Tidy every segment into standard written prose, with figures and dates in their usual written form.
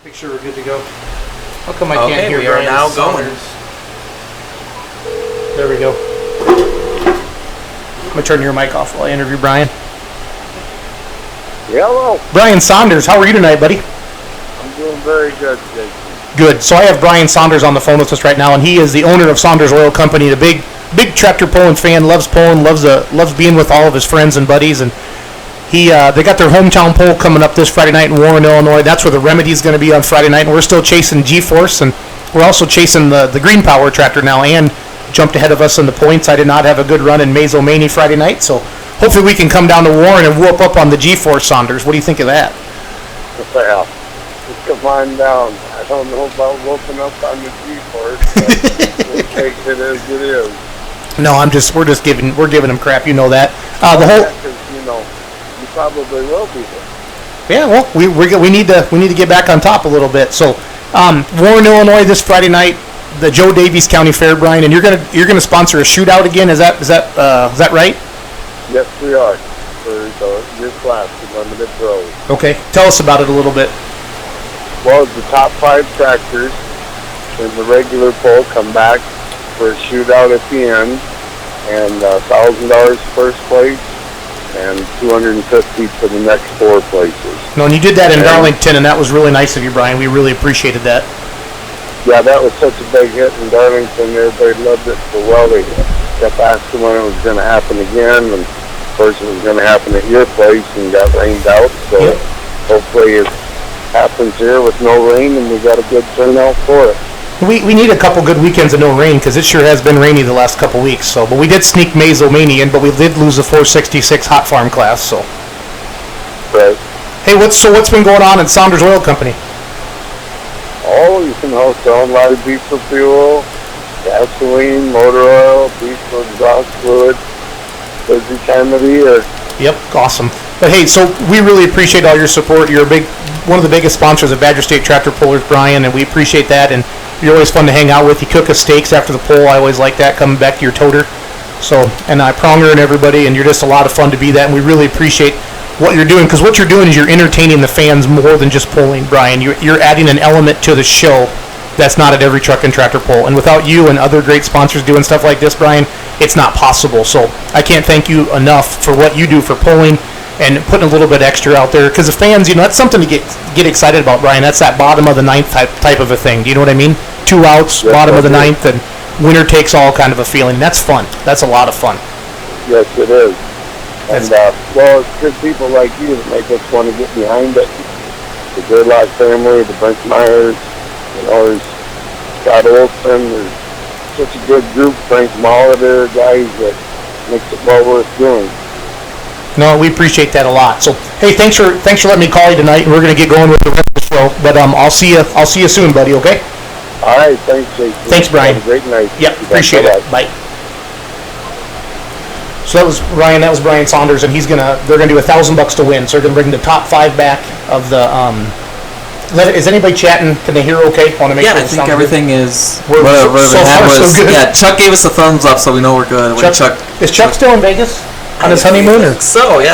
Make sure we're good to go. How come I can't hear we Brian are now Saunders? going. There we go. I'm going to turn your mic off while I interview Brian. Hello. Brian Saunders, how are you tonight, buddy? I'm doing very good, Jason. Good. So I have Brian Saunders on the phone with us right now, and he is the owner of Saunders Oil Company, the big tractor pulling fan, loves pulling, loves being with all of his friends and buddies, and they got their hometown pull coming up this Friday night in Warren, Illinois. That's where the Remedy is going to be on Friday night, and we're still chasing G-Force, and we're also chasing the Green Power tractor now, and jumped ahead of us in the points. I did not have a good run in Mazomanie Friday night, so hopefully we can come down to Warren and whoop up on the G-Force, Saunders. What do you think of that? Well, just come on down. I don't know about whooping up on the G-Force, but we'll take it as it is. No, we're giving them crap. You know that. You probably will be there. Yeah, well, we need to get back on top a little bit. So, Warren, Illinois, this Friday night, the Joe Davies County Fair, Brian, and you're gonna sponsor a shootout again. Is that right? Yes, we are. For your class, the Limited Pros. Okay, tell us about it a little bit. Well, the top 5 tractors in the regular poll come back for a shootout at the end, and $1,000 first place, and $250 for the next 4 places. No, and you did that in Darlington, and that was really nice of you, Brian. We really appreciated that. Yeah, that was such a big hit in Darlington. Everybody loved it so well. They kept asking when it was going to happen again, and of course it was going to happen at your place and got rained out. So Hopefully it happens here with no rain, and we got a good turnout for it. We need a couple good weekends of no rain, because it sure has been rainy the last couple weeks. So, but we did sneak Mazomanie in, but we did lose a 466 hot farm class. So, right. Hey, what's been going on at Saunders Oil Company? Oh, selling a lot of diesel fuel, gasoline, motor oil, diesel exhaust fluid. Busy time of the year. Yep, awesome. But hey, so we really appreciate all your support. You're one of the biggest sponsors of Badger State Tractor Pullers, Brian, and we appreciate that. And you're always fun to hang out with. You cook us steaks after the pull. I always like that, coming back to your toter. So, and I Pronger and everybody, and you're just a lot of fun to be that, and we really appreciate what you're doing, because what you're doing is you're entertaining the fans more than just pulling, Brian. You're adding an element to the show that's not at every truck and tractor pull. And without you and other great sponsors doing stuff like this, Brian, it's not possible. So I can't thank you enough for what you do for pulling and putting a little bit extra out there, because the fans, that's something to get excited about, Brian. That's that bottom of the ninth type of a thing. Do you know what I mean? 2 outs, yes, bottom of the ninth, and winner takes all kind of a feeling. That's fun. That's a lot of fun. Yes, it is. And, it's good people like you that make us want to get behind it. The Gerlach family, the Brinkmeyers, there's Scott Olson, there's such a good group, Frank Molitor, guys that makes it well worth doing. No, we appreciate that a lot. So, hey, thanks for letting me call you tonight, and we're going to get going with the rest of the show. But I'll see you soon, buddy, okay? All right, thanks, Jason. Thanks, Brian. Have a great night. Yep, appreciate it. Bye. So that was Brian Saunders, and they're gonna do $1,000 to win. So they're gonna bring the top 5 back of the. Is anybody chatting? Can they hear okay? Want to make sure I think everything is. So good. Yeah, Chuck gave us a thumbs up, so we know we're good. Is Chuck still in Vegas on his honeymoon? So he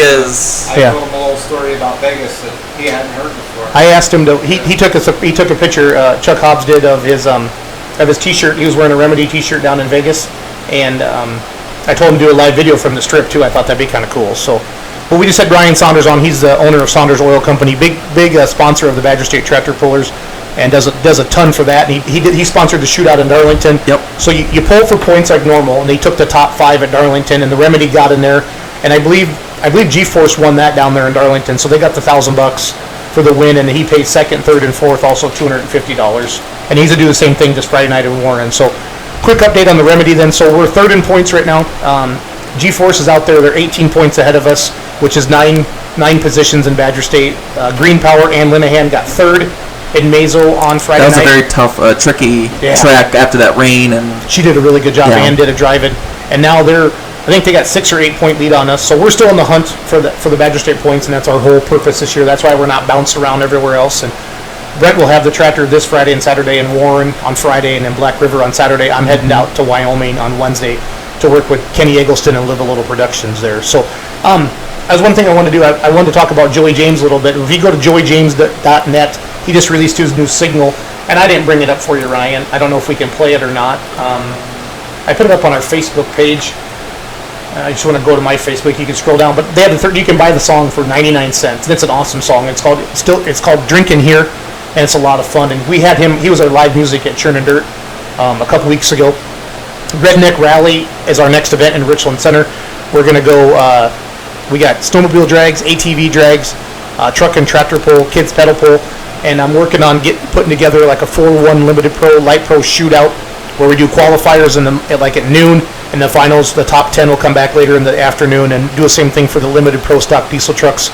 is. I told him a little story about Vegas that he hadn't heard before. I asked him to. He took a picture. Chuck Hobbs did of his T-shirt. He was wearing a Remedy T-shirt down in Vegas, and I told him to do a live video from the strip too. I thought that'd be kind of cool. So, but we just had Brian Saunders on. He's the owner of Saunders Oil Company, big sponsor of the Badger State Tractor Pullers, and does a ton for that. And he sponsored the shootout in Darlington. Yep. So you pull for points like normal, and they took the top 5 at Darlington, and the Remedy got in there, and I believe G-Force won that down there in Darlington. So they got the $1,000 for the win, and he paid 2nd, 3rd, and 4th also $250. And he's gonna do the same thing this Friday night in Warren. So. Quick update on the Remedy then. So we're 3rd in points right now. G-Force is out there. They're 18 points ahead of us, which is nine positions in Badger State. Green Power and Linehan got 3rd in Mazo on Friday night. That was a very tough, tricky track after that rain. And she did a really good job. Ann did a drive it. And now I think they got 6 or 8 point lead on us. So we're still in the hunt for the Badger State points, and that's our whole purpose this year. That's why we're not bounced around everywhere else. And Brent will have the tractor this Friday and Saturday in Warren on Friday, and then Black River on Saturday. I'm heading out to Wyoming on Wednesday to work with Kenny Eggleston and Live a Little Productions there. So That's one thing I wanted to do. I wanted to talk about Joey James a little bit. If you go to joeyjames.net, he just released his new single, and I didn't bring it up for you, Ryan. I don't know if we can play it or not. I put it up on our Facebook page. I just want to go to my Facebook. You can scroll down, but they have you can buy the song for 99 cents, and it's an awesome song. It's called Drinkin' Here, and it's a lot of fun. And we had him. He was our live music at Churn and Dirt a couple weeks ago. Redneck Rally is our next event in Richland Center. We're going to go, we got snowmobile drags, ATV drags, truck and tractor pull, kids pedal pull, and I'm working on putting together like a 4-1 Limited Pro, Light Pro shootout where we do qualifiers at noon, and the finals, the top 10 will come back later in the afternoon and do the same thing for the Limited Pro stock diesel trucks.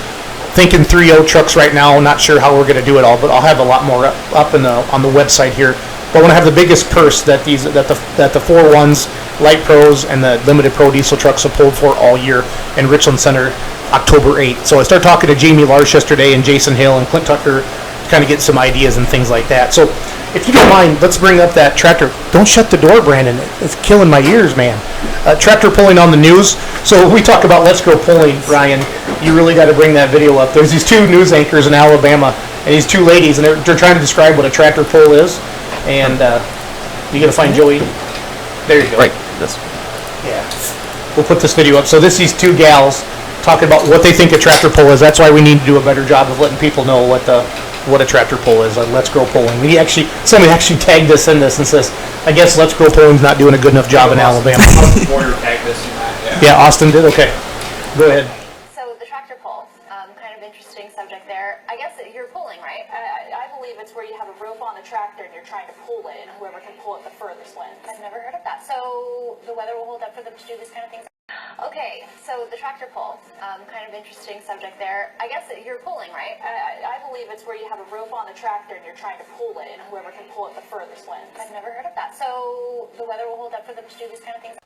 Thinking 3.0 trucks right now, not sure how we're going to do it all, but I'll have a lot more up on the website here. But I want to have the biggest purse that the 4.1s, Light Pros, and the Limited Pro diesel trucks have pulled for all year in Richland Center, October 8th. So I started talking to Jamie Larsh yesterday and Jason Hill and Clint Tucker to kind of get some ideas and things like that. So if you don't mind, let's bring up that tractor. Don't shut the door, Brandon. It's killing my ears, man. Tractor pulling on the news. So when we talk about Let's Go Pulling, Brian, you really got to bring that video up. There's these two news anchors in Alabama and these two ladies, and they're trying to describe what a tractor pull is. And you got to find Joey. There you go. Right. This. Yeah. We'll put this video up. So these two gals talking about what they think a tractor pull is. That's why we need to do a better job of letting people know what a tractor pull is. Let's Go Pulling. Somebody actually tagged us in this and says, I guess Let's Go Pulling's not doing a good enough job in Alabama. Warrior tagged this in that, Yeah, Austin did? Okay. Go ahead. So the tractor pull, kind of interesting subject there. I guess you're pulling, right? I believe it's where you have a rope on the tractor and you're trying to pull it, and whoever can pull it the furthest wins. I've never heard of that. So the weather will hold up for them to do these kind of things. Okay, so the tractor pull, kind of interesting subject there. I guess you're pulling, right? I believe it's where you have a rope on the tractor and you're trying to pull it, and whoever can pull it the furthest wins. I've never heard of that. So the weather will hold up for them to do these kind of things.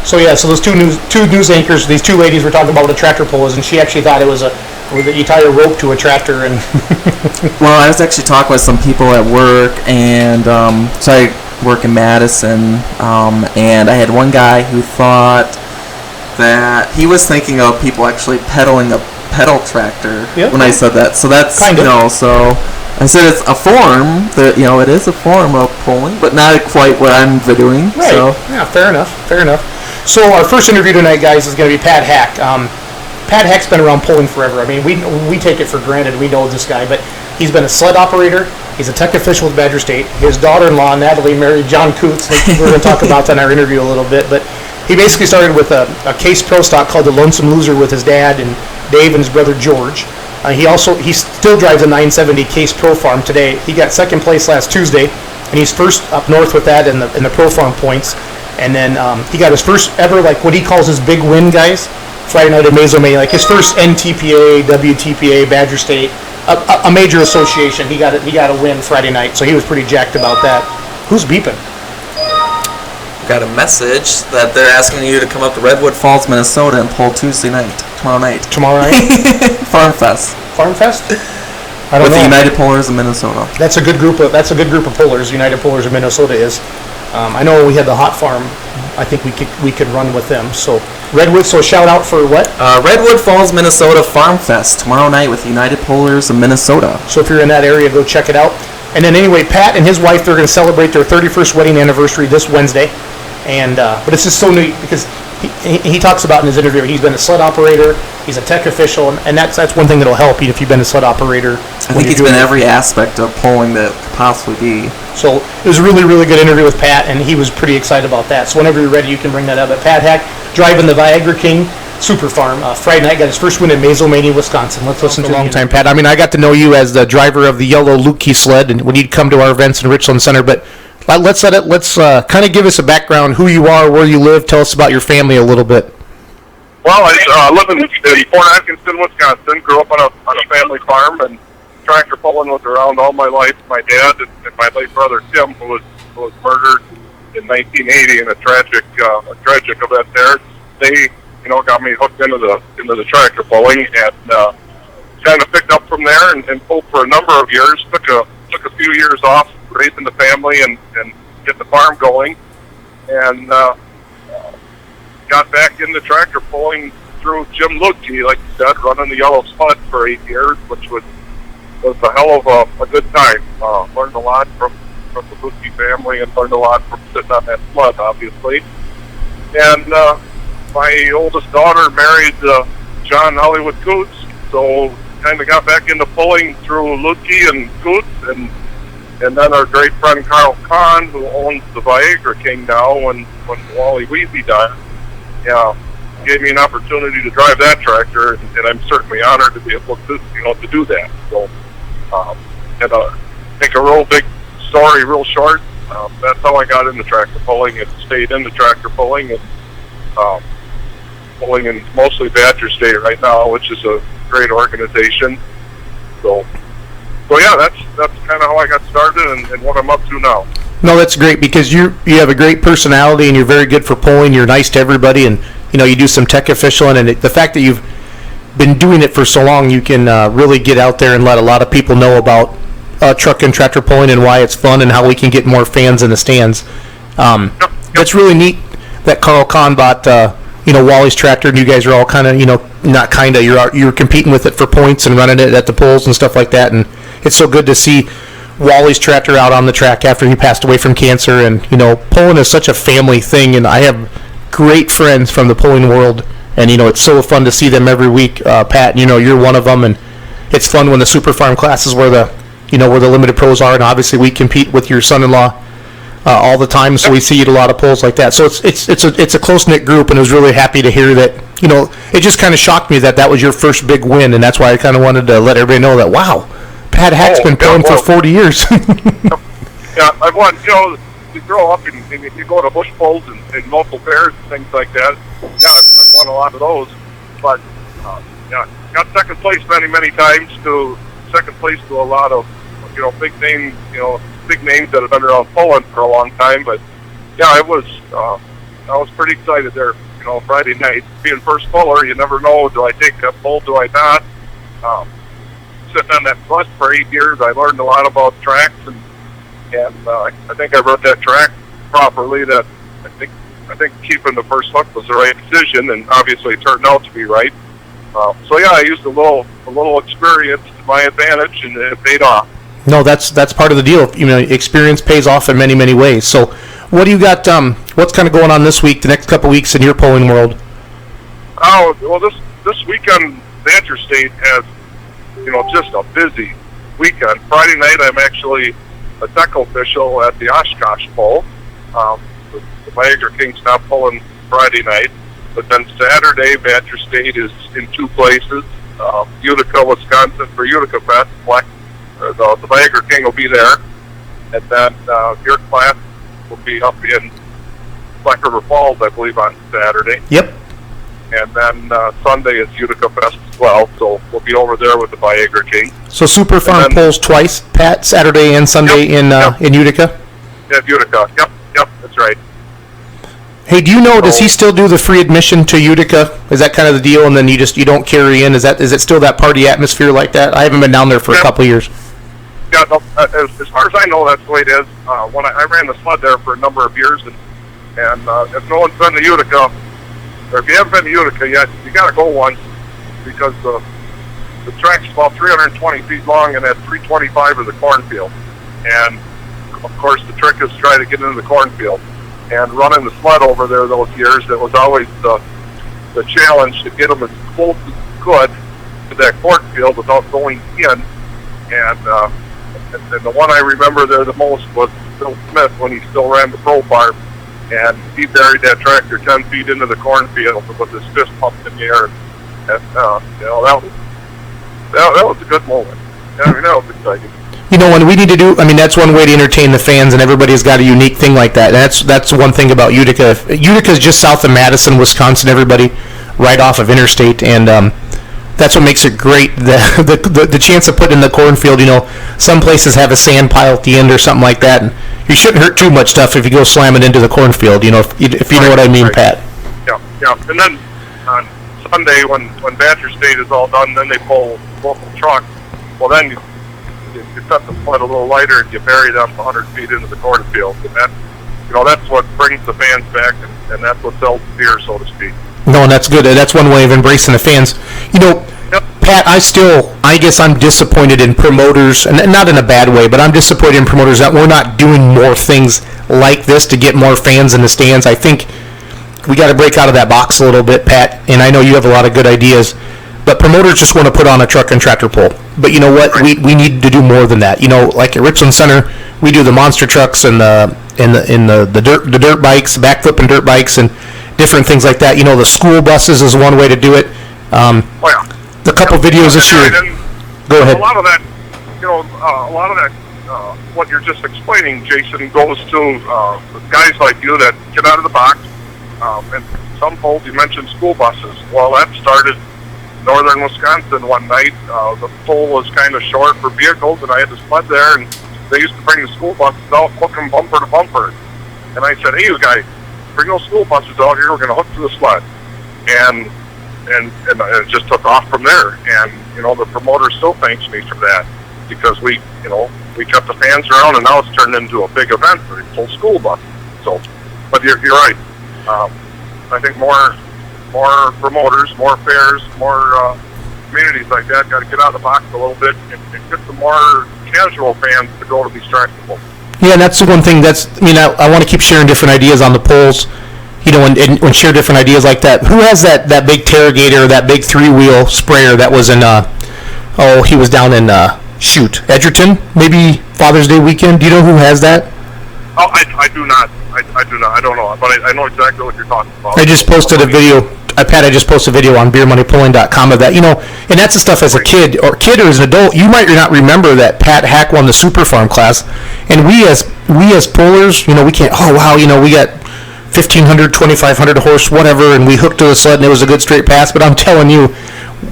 So yeah, so those two news anchors, these two ladies were talking about what a tractor pull is, and she actually thought it was that you tie a rope to a tractor and. Well, I was actually talking with some people at work, and so I work in Madison, and I had one guy who thought that he was thinking of people actually pedaling a pedal tractor when I said that. So that's kind of. So I said it's a form that it is a form of pulling, but not quite what I'm doing. Right. So. Yeah, fair enough. So our first interview tonight, guys, is going to be Pat Hack. Pat Hack's been around pulling forever. I mean, we take it for granted. We know this guy, but he's been a sled operator. He's a tech official with Badger State. His daughter-in-law, Natalie, married John Coots. We're going to talk about that in our interview a little bit. But he basically started with a Case Pro stock called the Lonesome Loser with his dad and Dave and his brother George. He still drives a 970 Case Pro Farm today. He got second place last Tuesday, and he's first up north with that in the Pro Farm points. And then he got his first ever, like what he calls his big win, guys, Friday night at Mazomania, like his first NTPA, WTPA, Badger State, a major association. He got a win Friday night, so he was pretty jacked about that. Who's beeping? Got a message that they're asking you to come up to Redwood Falls, Minnesota, and pull tomorrow night. Tomorrow night? Farm Fest. Farm Fest? I don't know. With the United Pullers of Minnesota. That's a good group of pullers. United Pullers of Minnesota is. I know we had the Hot Farm. I think we could run with them. So Redwood. So shout out for what? Redwood Falls, Minnesota Farm Fest tomorrow night with the United Pullers of Minnesota. So if you're in that area, go check it out. And then anyway, Pat and his wife, they're going to celebrate their 31st wedding anniversary this Wednesday. And but it's just so neat because he talks about in his interview he's been a sled operator, he's a tech official, and that's one thing that'll help you if you've been a sled operator. I think he's been every aspect of pulling that could possibly be. So it was a really, really good interview with Pat, and he was pretty excited about that. So whenever you're ready, you can bring that up. But Pat Hack driving the Viagra King Super Farm Friday night, got his first win in Mazomania, Wisconsin. Let's listen to a long time, Pat. I mean, I got to know you as the driver of the yellow Lukey sled, and when you'd come to our events in Richland Center, but. Let's kind of give us a background, who you are, where you live. Tell us about your family a little bit. Well, I live in Fort Atkinson, Wisconsin. Grew up on a family farm, and tractor pulling was around all my life. My dad and my late brother Tim, who was murdered in 1980 in a tragic event there. They got me hooked into the tractor pulling, and kind of picked up from there and pulled for a number of years. Took a few years off raising the family and get the farm going, and got back into tractor pulling through Jim Lutke, like you said, running the yellow spud for 8 years, which was a hell of a good time. Learned a lot from the Lutke family and learned a lot from sitting on that sled, obviously. And my oldest daughter married John Hollywood Coots, so kind of got back into pulling through Lutke and Coots, and then our great friend Carl Kahn, who owns the Viagra King now, when Wally Weezy died, gave me an opportunity to drive that tractor, and I'm certainly honored to be able to, to do that. So, and make a real big story real short. That's how I got into tractor pulling and stayed into tractor pulling, and pulling in mostly Badger State right now, which is a great organization. So yeah, that's kind of how I got started and what I'm up to now. No, that's great, because you have a great personality and you're very good for pulling. You're nice to everybody, and you do some tech officialing, and the fact that you've been doing it for so long, you can really get out there and let a lot of people know about truck and tractor pulling and why it's fun and how we can get more fans in the stands. Yep. That's really neat that Carl Kahn bought Wally's tractor, and you guys are all kind of not kind of you're competing with it for points and running it at the polls and stuff like that, and it's so good to see Wally's tractor out on the track after he passed away from cancer. And pulling is such a family thing, and I have great friends from the pulling world, and it's so fun to see them every week. Pat, you're one of them, and it's fun when the super farm classes where the limited pros are, and obviously we compete with your son-in-law all the time, so we see you at a lot of polls like that. So it's a close-knit group, and I was really happy to hear that. It just kind of shocked me that was your first big win, and that's why I kind of wanted to let everybody know that, wow, Pat Hack's been pulling for 40 years. Yeah, I've won. You grow up and you go to bush polls and local fairs and things like that. Yeah, I've won a lot of those, but got second place many times, to second place to a lot of big names that have been around pulling for a long time. But yeah, I was pretty excited there. Friday night, being first puller, you never know, do I take that pull, do I not? Sitting on that bus for 8 years, I learned a lot about tracks, and I think I wrote that track properly. That I think keeping the first hook was the right decision, and obviously it turned out to be right. So yeah, I used a little experience to my advantage, and it paid off. No, that's part of the deal. Experience pays off in many ways. So, what do you got? What's kind of going on this week, the next couple of weeks in your pulling world? Oh well, this weekend, Badger State has just a busy weekend. Friday night, I'm actually a deck official at the Oshkosh Bowl. The Viagra King's not pulling Friday night, but then Saturday, Badger State is in 2 places. Utica, Wisconsin for Utica Fest. The Viagra King will be there, and then your class will be up in Black River Falls, I believe, on Saturday. Yep. And then Sunday is Utica Fest as well, so we'll be over there with the Viagra King. So Super Farm pulls twice, Pat, Saturday and Sunday in Utica? Yeah, Utica. Yep, that's right. Hey, do you know, does he still do the free admission to Utica? Is that kind of the deal, and then you don't carry in? Is it still that party atmosphere like that? I haven't been down there for a couple of years. Yeah, no, as far as I know, that's the way it is. When I ran the sled there for a number of years, and if no one's been to Utica, or if you haven't been to Utica yet, you got to go once, because the track's about 320 feet long, and at 325 is the cornfield. And of course, the trick is to try to get into the cornfield. And running the sled over there those years, it was always the challenge to get them as close as you could to that cornfield without going in. And the one I remember there the most was Bill Smith, when he still ran the Pro Farm, and he buried that tractor 10 feet into the cornfield with his fist pumped in the air. And that was a good moment. I mean, that was exciting. When we need to do, that's one way to entertain the fans, and everybody's got a unique thing like that. That's one thing about Utica. Utica's just south of Madison, Wisconsin, everybody, right off of Interstate, and that's what makes it great. The chance of putting in the cornfield, some places have a sand pile at the end or something like that, and you shouldn't hurt too much stuff if you go slamming into the cornfield, if you know what I mean, right. Pat. Yeah. And then on Sunday, when Badger State is all done, then they pull local trucks. Well, then you set the sled a little lighter, and you bury them 100 feet into the cornfield, and that's what brings the fans back, and that's what sells the beer, so to speak. No, and that's good. That's one way of embracing the fans. You know, Pat, I guess I'm disappointed in promoters, and not in a bad way, but I'm disappointed in promoters that we're not doing more things like this to get more fans in the stands. I think we got to break out of that box a little bit, Pat, and I know you have a lot of good ideas, but promoters just want to put on a truck and tractor pull. But you know what? We need to do more than that. You know, like at Richland Center, we do the monster trucks and the dirt bikes, backflip and dirt bikes, and different things like that. You know, the school buses is one way to do it. The couple videos this year. Go ahead. A lot of that, what you're just explaining, Jason, goes to guys like you that get out of the box. And some polls, you mentioned school buses. Well, that started northern Wisconsin one night. The pole was kind of short for vehicles, and I had to sled there, and they used to bring the school buses out, hook them bumper to bumper. And I said, hey, you guys, bring those school buses out here. We're going to hook to the sled. And it just took off from there. And, the promoter still thanks me for that because we kept the fans around, and now it's turned into a big event for the full school bus. So, but you're right. I think more promoters, more fairs, more communities like that got to get out of the box a little bit and get some more casual fans to go to these track polls. Yeah, and that's the one thing I want to keep sharing different ideas on the polls, and share different ideas like that. Who has that big Terragator, that big 3-wheel sprayer that was in, he was down in, Edgerton, maybe Father's Day weekend? Do you know who has that? Oh, I do not. I do not. I don't know, but I know exactly what you're talking about. I just posted a video. Pat, I just posted a video on beermoneypulling.com of that. And that's the stuff as a kid or as an adult. You might not remember that Pat Hack won the Super Farm class, and we as pullers, we can't. Oh wow, we got 1,500, 2,500 horse, whatever, and we hooked to the sled, and it was a good straight pass. But I'm telling you,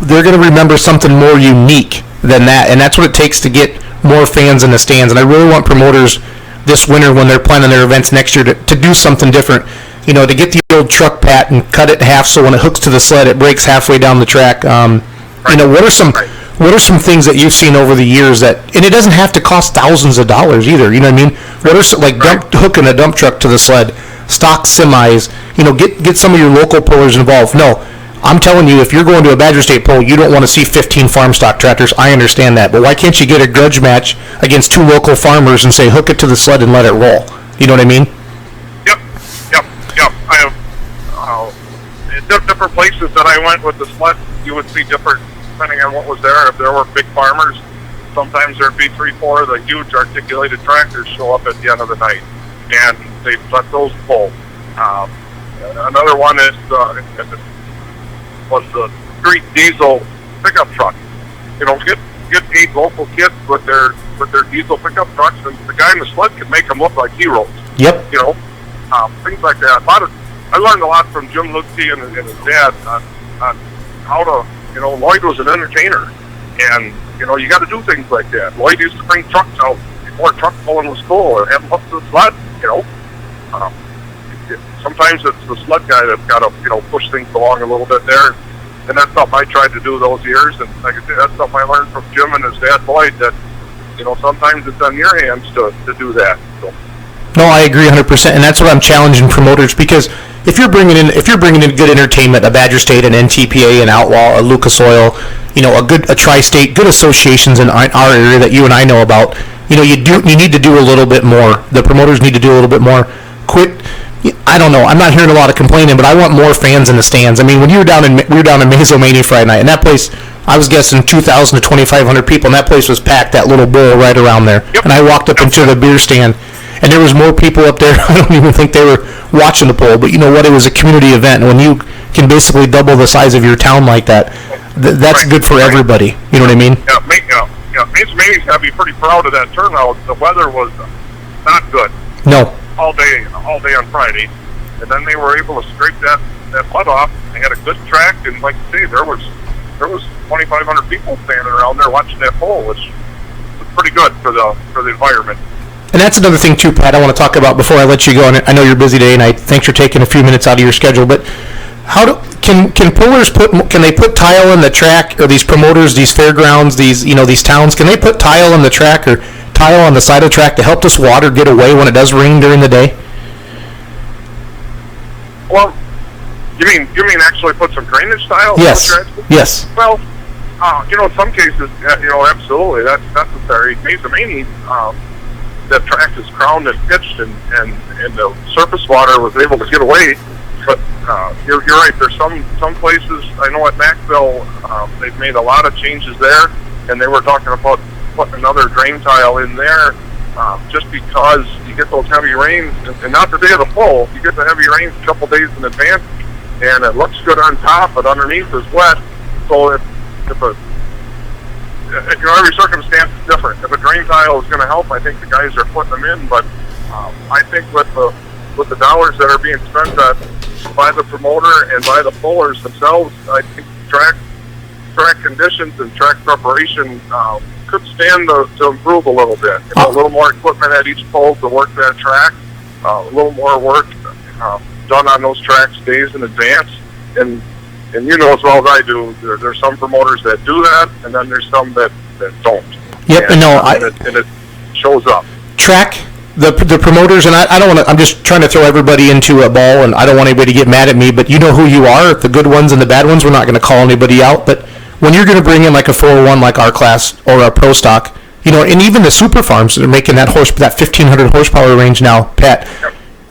they're going to remember something more unique than that, and that's what it takes to get more fans in the stands. And I really want promoters this winter when they're planning their events next year to do something different. To get the old truck, Pat, and cut it in half so when it hooks to the sled, it breaks halfway down the track. What are some things that you've seen over the years that, and it doesn't have to cost thousands of dollars either. You know what I mean? What are some, hooking a dump truck to the sled, stock semis? Get some of your local pullers involved. No, I'm telling you, if you're going to a Badger State poll, you don't want to see 15 farm stock tractors. I understand that, but why can't you get a grudge match against 2 local farmers and say hook it to the sled and let it roll? You know what I mean? Yep. I have different places that I went with the sled. You would see different depending on what was there. If there were big farmers, sometimes there'd be 3-4 of the huge articulated tractors show up at the end of the night, and they let those pull. Another one was the street diesel pickup truck. Get 8 local kids with their diesel pickup trucks, and the guy in the sled could make them look like heroes. Yep. Things like that. I learned a lot from Jim Lutke and his dad on how to, Lloyd was an entertainer, and, you got to do things like that. Lloyd used to bring trucks out before truck pulling was cool, or have them up to the sled, Sometimes it's the sled guy that's got to, push things along a little bit there, and that's something I tried to do those years, and like I said, that's something I learned from Jim and his dad Lloyd, that, sometimes it's on your hands to do that, so. No, I agree 100%, and that's what I'm challenging promoters, because if you're bringing in good entertainment, a Badger State, an NTPA, an Outlaw, a Lucas Oil, a Tri-State, good associations in our area that you and I know about, you need to do a little bit more. The promoters need to do a little bit more. I don't know. I'm not hearing a lot of complaining, but I want more fans in the stands. I mean, when we were down in Mazomania Friday night, and that place, I was guessing 2,000 to 2,500 people, and that place was packed, that little bowl right around there. Yep. And I walked up into the beer stand, and there was more people up there. I don't even think they were watching the poll, but you know what? It was a community event. And when you can basically double the size of your town like that, that's good for everybody. You know what I mean? Yeah. Mazomania's got to be pretty proud of that turnout. The weather was not good. No. All day on Friday, and then they were able to scrape that mud off. They had a good track, and like you say, there was 2,500 people standing around there watching that poll, which was pretty good for the environment. And that's another thing too, Pat, I want to talk about before I let you go. And I know you're busy today, and thanks for taking a few minutes out of your schedule. But can pullers can they put tile in the track, or these promoters, these fairgrounds, these towns, can they put tile in the track or tile on the side of the track to help this water get away when it does rain during the day? Well, You mean actually put some drainage tile? Yes. Yes. Well, in some cases, absolutely, that's necessary. Mazomanie, that track is crowned and pitched, and the surface water was able to get away. But you're right. There's some places. I know at Macville, they've made a lot of changes there, and they were talking about putting another drain tile in there, just because you get those heavy rains, and not the day of the pull. You get the heavy rains a couple days in advance, and it looks good on top, but underneath is wet. So if every circumstance is different. If a drain tile is going to help, I think the guys are putting them in. But I think with the dollars that are being spent by the promoter and by the pullers themselves, I think track conditions and track preparation could stand to improve a little bit. A little more equipment at each pull to work that track. A little more work done on those tracks days in advance. And you know as well as I do, there's some promoters that do that, and then there's some that don't. Yep, and it shows up. Track, the promoters, and I don't want to, I'm just trying to throw everybody into a ball, and I don't want anybody to get mad at me, but you know who you are, the good ones and the bad ones. We're not going to call anybody out, but when you're going to bring in like a 401 like our class or a pro stock, and even the super farms that are making that 1,500 horsepower range now, Pat,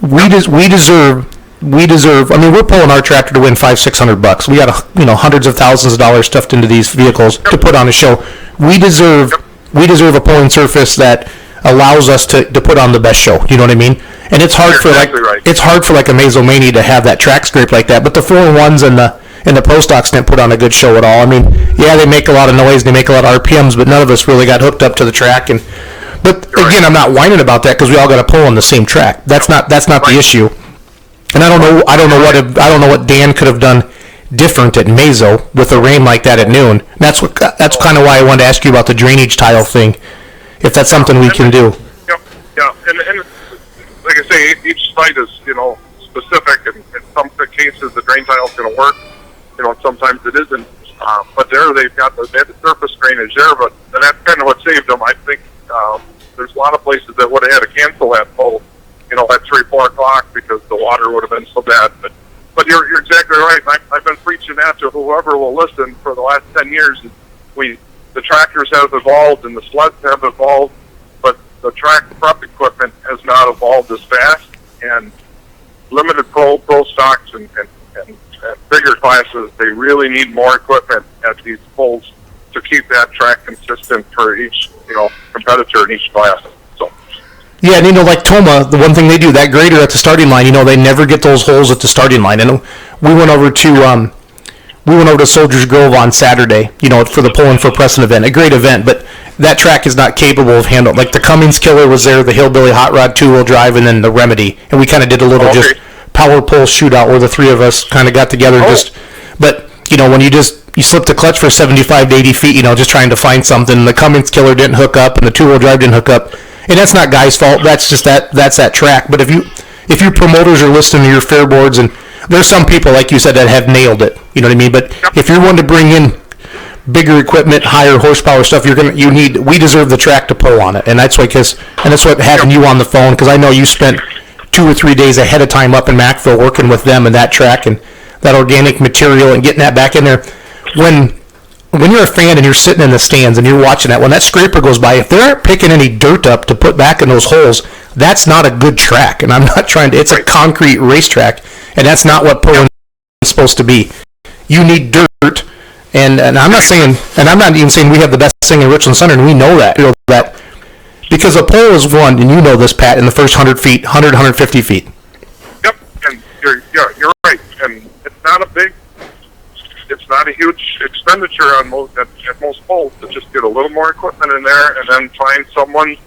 we deserve. I mean, we're pulling our tractor to win $500-600. We got hundreds of thousands of dollars stuffed into these vehicles to put on a show. We deserve a pulling surface that allows us to put on the best show. You know what I mean? And it's hard it's hard for like a Mazomanie to have that track scrape like that. But the 401s and the pro stocks didn't put on a good show at all. I mean, yeah, they make a lot of noise, they make a lot of RPMs, but none of us really got hooked up to the track. But again, I'm not whining about that because we all got to pull on the same track. That's not the issue. And I don't know what Dan could have done different at Mazo with a rain like that at noon. That's kind of why I wanted to ask you about the drainage tile thing, if that's something we can do. Yeah, and like I say, each site is specific, and in some cases the drain tile is going to work. Sometimes it isn't. But they had the surface drainage there, but and that's kind of what saved them. I think there's a lot of places that would have had to cancel that pull. At 3-4 o'clock because the water would have been so bad. But you're exactly right. I've been preaching that to whoever will listen for the last 10 years. The tractors have evolved and the sleds have evolved, but the track prep equipment has not evolved as fast. And limited pro stocks and bigger classes, they really need more equipment at these pulls to keep that track consistent for each competitor in each class. Yeah, and like Toma, the one thing they do, that grader at the starting line, they never get those holes at the starting line. And we went over to Soldiers Grove on Saturday, for the Pulling for Preston event, a great event, but that track is not capable of handling. Like the Cummins Killer was there, the Hillbilly Hot Rod 2-wheel drive, and then the Remedy, and we kind of did a little just power pull shootout where the three of us kind of got together. But when you slip the clutch for 75 to 80 feet, just trying to find something. The Cummins Killer didn't hook up, and the 2-wheel drive didn't hook up. And that's not Guy's fault. That's just that's that track. But if your promoters are listening to your fair boards, and there's some people like you said that have nailed it, you know what I mean. But if you're wanting to bring in bigger equipment, higher horsepower stuff, we deserve the track to pull on it, and that's what having you on the phone, because I know you spent 2 or 3 days ahead of time up in Macville working with them and that track and that organic material and getting that back in there. When you're a fan and you're sitting in the stands and you're watching that, when that scraper goes by, if they aren't picking any dirt up to put back in those holes, that's not a good track. And I'm not it's a concrete racetrack, and that's not what pulling is supposed to be. You need dirt, and I'm not even saying we have the best thing in Richland Center, and we know that. Because a pole is won, and you know this, Pat, in the first 100 feet, 150 feet. Yep, and you're right. And it's not a huge expenditure at most polls to just get a little more equipment in there and then find someone.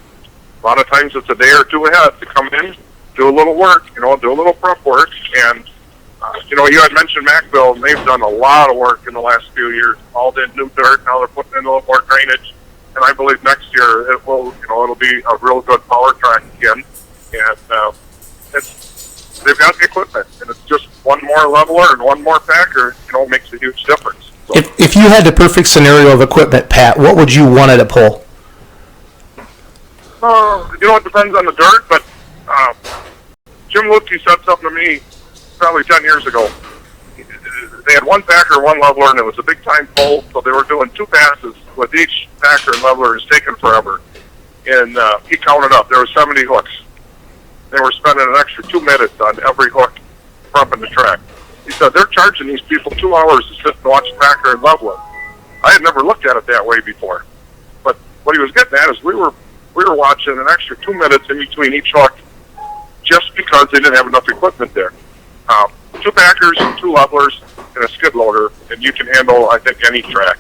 A lot of times it's a day or two ahead to come in, do a little work, do a little prep work. And, you had mentioned Macville, and they've done a lot of work in the last few years. All did new dirt, now they're putting in a little more drainage. And I believe next year it'll be a real good power track again. And they've got the equipment, and it's just one more leveler and one more packer, makes a huge difference. So. If you had the perfect scenario of equipment, Pat, what would you want at a pull? It depends on the dirt, but Jim Lutke said something to me probably 10 years ago. He they had one packer and one leveler, and it was a big time pull, so they were doing 2 passes with each packer and leveler. It's taking forever. And he counted up. There were 70 hooks. They were spending an extra 2 minutes on every hook pumping the track. He said, they're charging these people 2 hours to sit and watch packer and leveler. I had never looked at it that way before. But what he was getting at is we were watching an extra 2 minutes in between each hook just because they didn't have enough equipment there. 2 packers, 2 levelers, and a skid loader, and you can handle, I think, any track.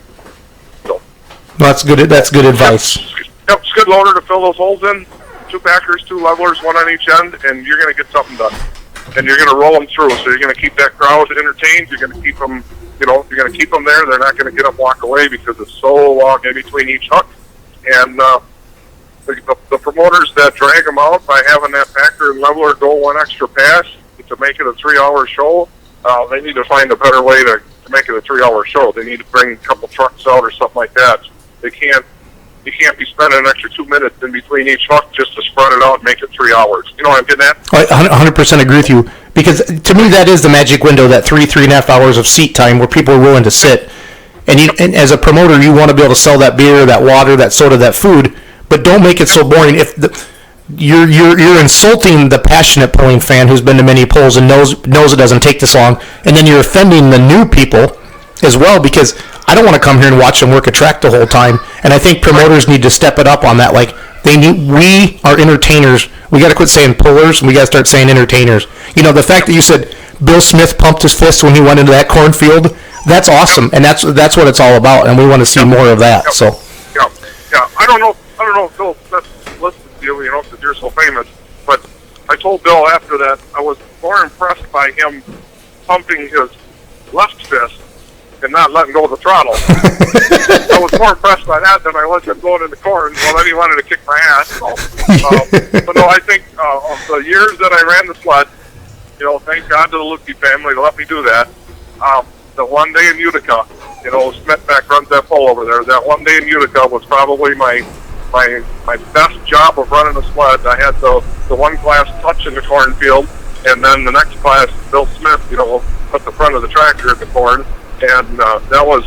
So, That's good advice. Yep, skid loader to fill those holes in, 2 packers, 2 levelers, 1 on each end, and you're going to get something done. And you're going to roll them through, so you're going to keep that crowd entertained. You're going to keep them, you're going to keep them there. They're not going to get up, walk away because it's so long in between each hook. And the promoters that drag them out by having that packer and leveler go 1 extra pass to make it a 3-hour show, they need to find a better way to make it a 3-hour show. They need to bring a couple trucks out or something like that. You can't be spending an extra 2 minutes in between each hook just to spread it out and make it 3 hours. You know what I'm getting at? I 100% agree with you, because to me that is the magic window, that 3.5 hours of seat time where people are willing to sit. And as a promoter, you want to be able to sell that beer, that water, that soda, that food, but don't make it so boring. If you're insulting the passionate pulling fan who's been to many pulls and knows it doesn't take this long, and then you're offending the new people as well, because I don't want to come here and watch them work a track the whole time. And I think promoters need to step it up on that. Like, we are entertainers. We got to quit saying pullers, and we got to start saying entertainers. You know, the fact that you said Bill Smith pumped his fist when he went into that cornfield, that's awesome, and that's what it's all about, and we want to see more of that. So, yeah. I don't know if Bill Smith listened to you, because you're so famous, but I told Bill after that I was more impressed by him pumping his left fist and not letting go of the throttle. I was more impressed by that than I was him going in the corn. Well, then he wanted to kick my ass. So, but no, I think of the years that I ran the sled, thank God to the Lukey family to let me do that. The one day in Utica, Smithback runs that pole over there. That one day in Utica was probably my best job of running a sled. I had the one class touch in the cornfield, and then the next class, Bill Smith, put the front of the tractor in the corn. And that was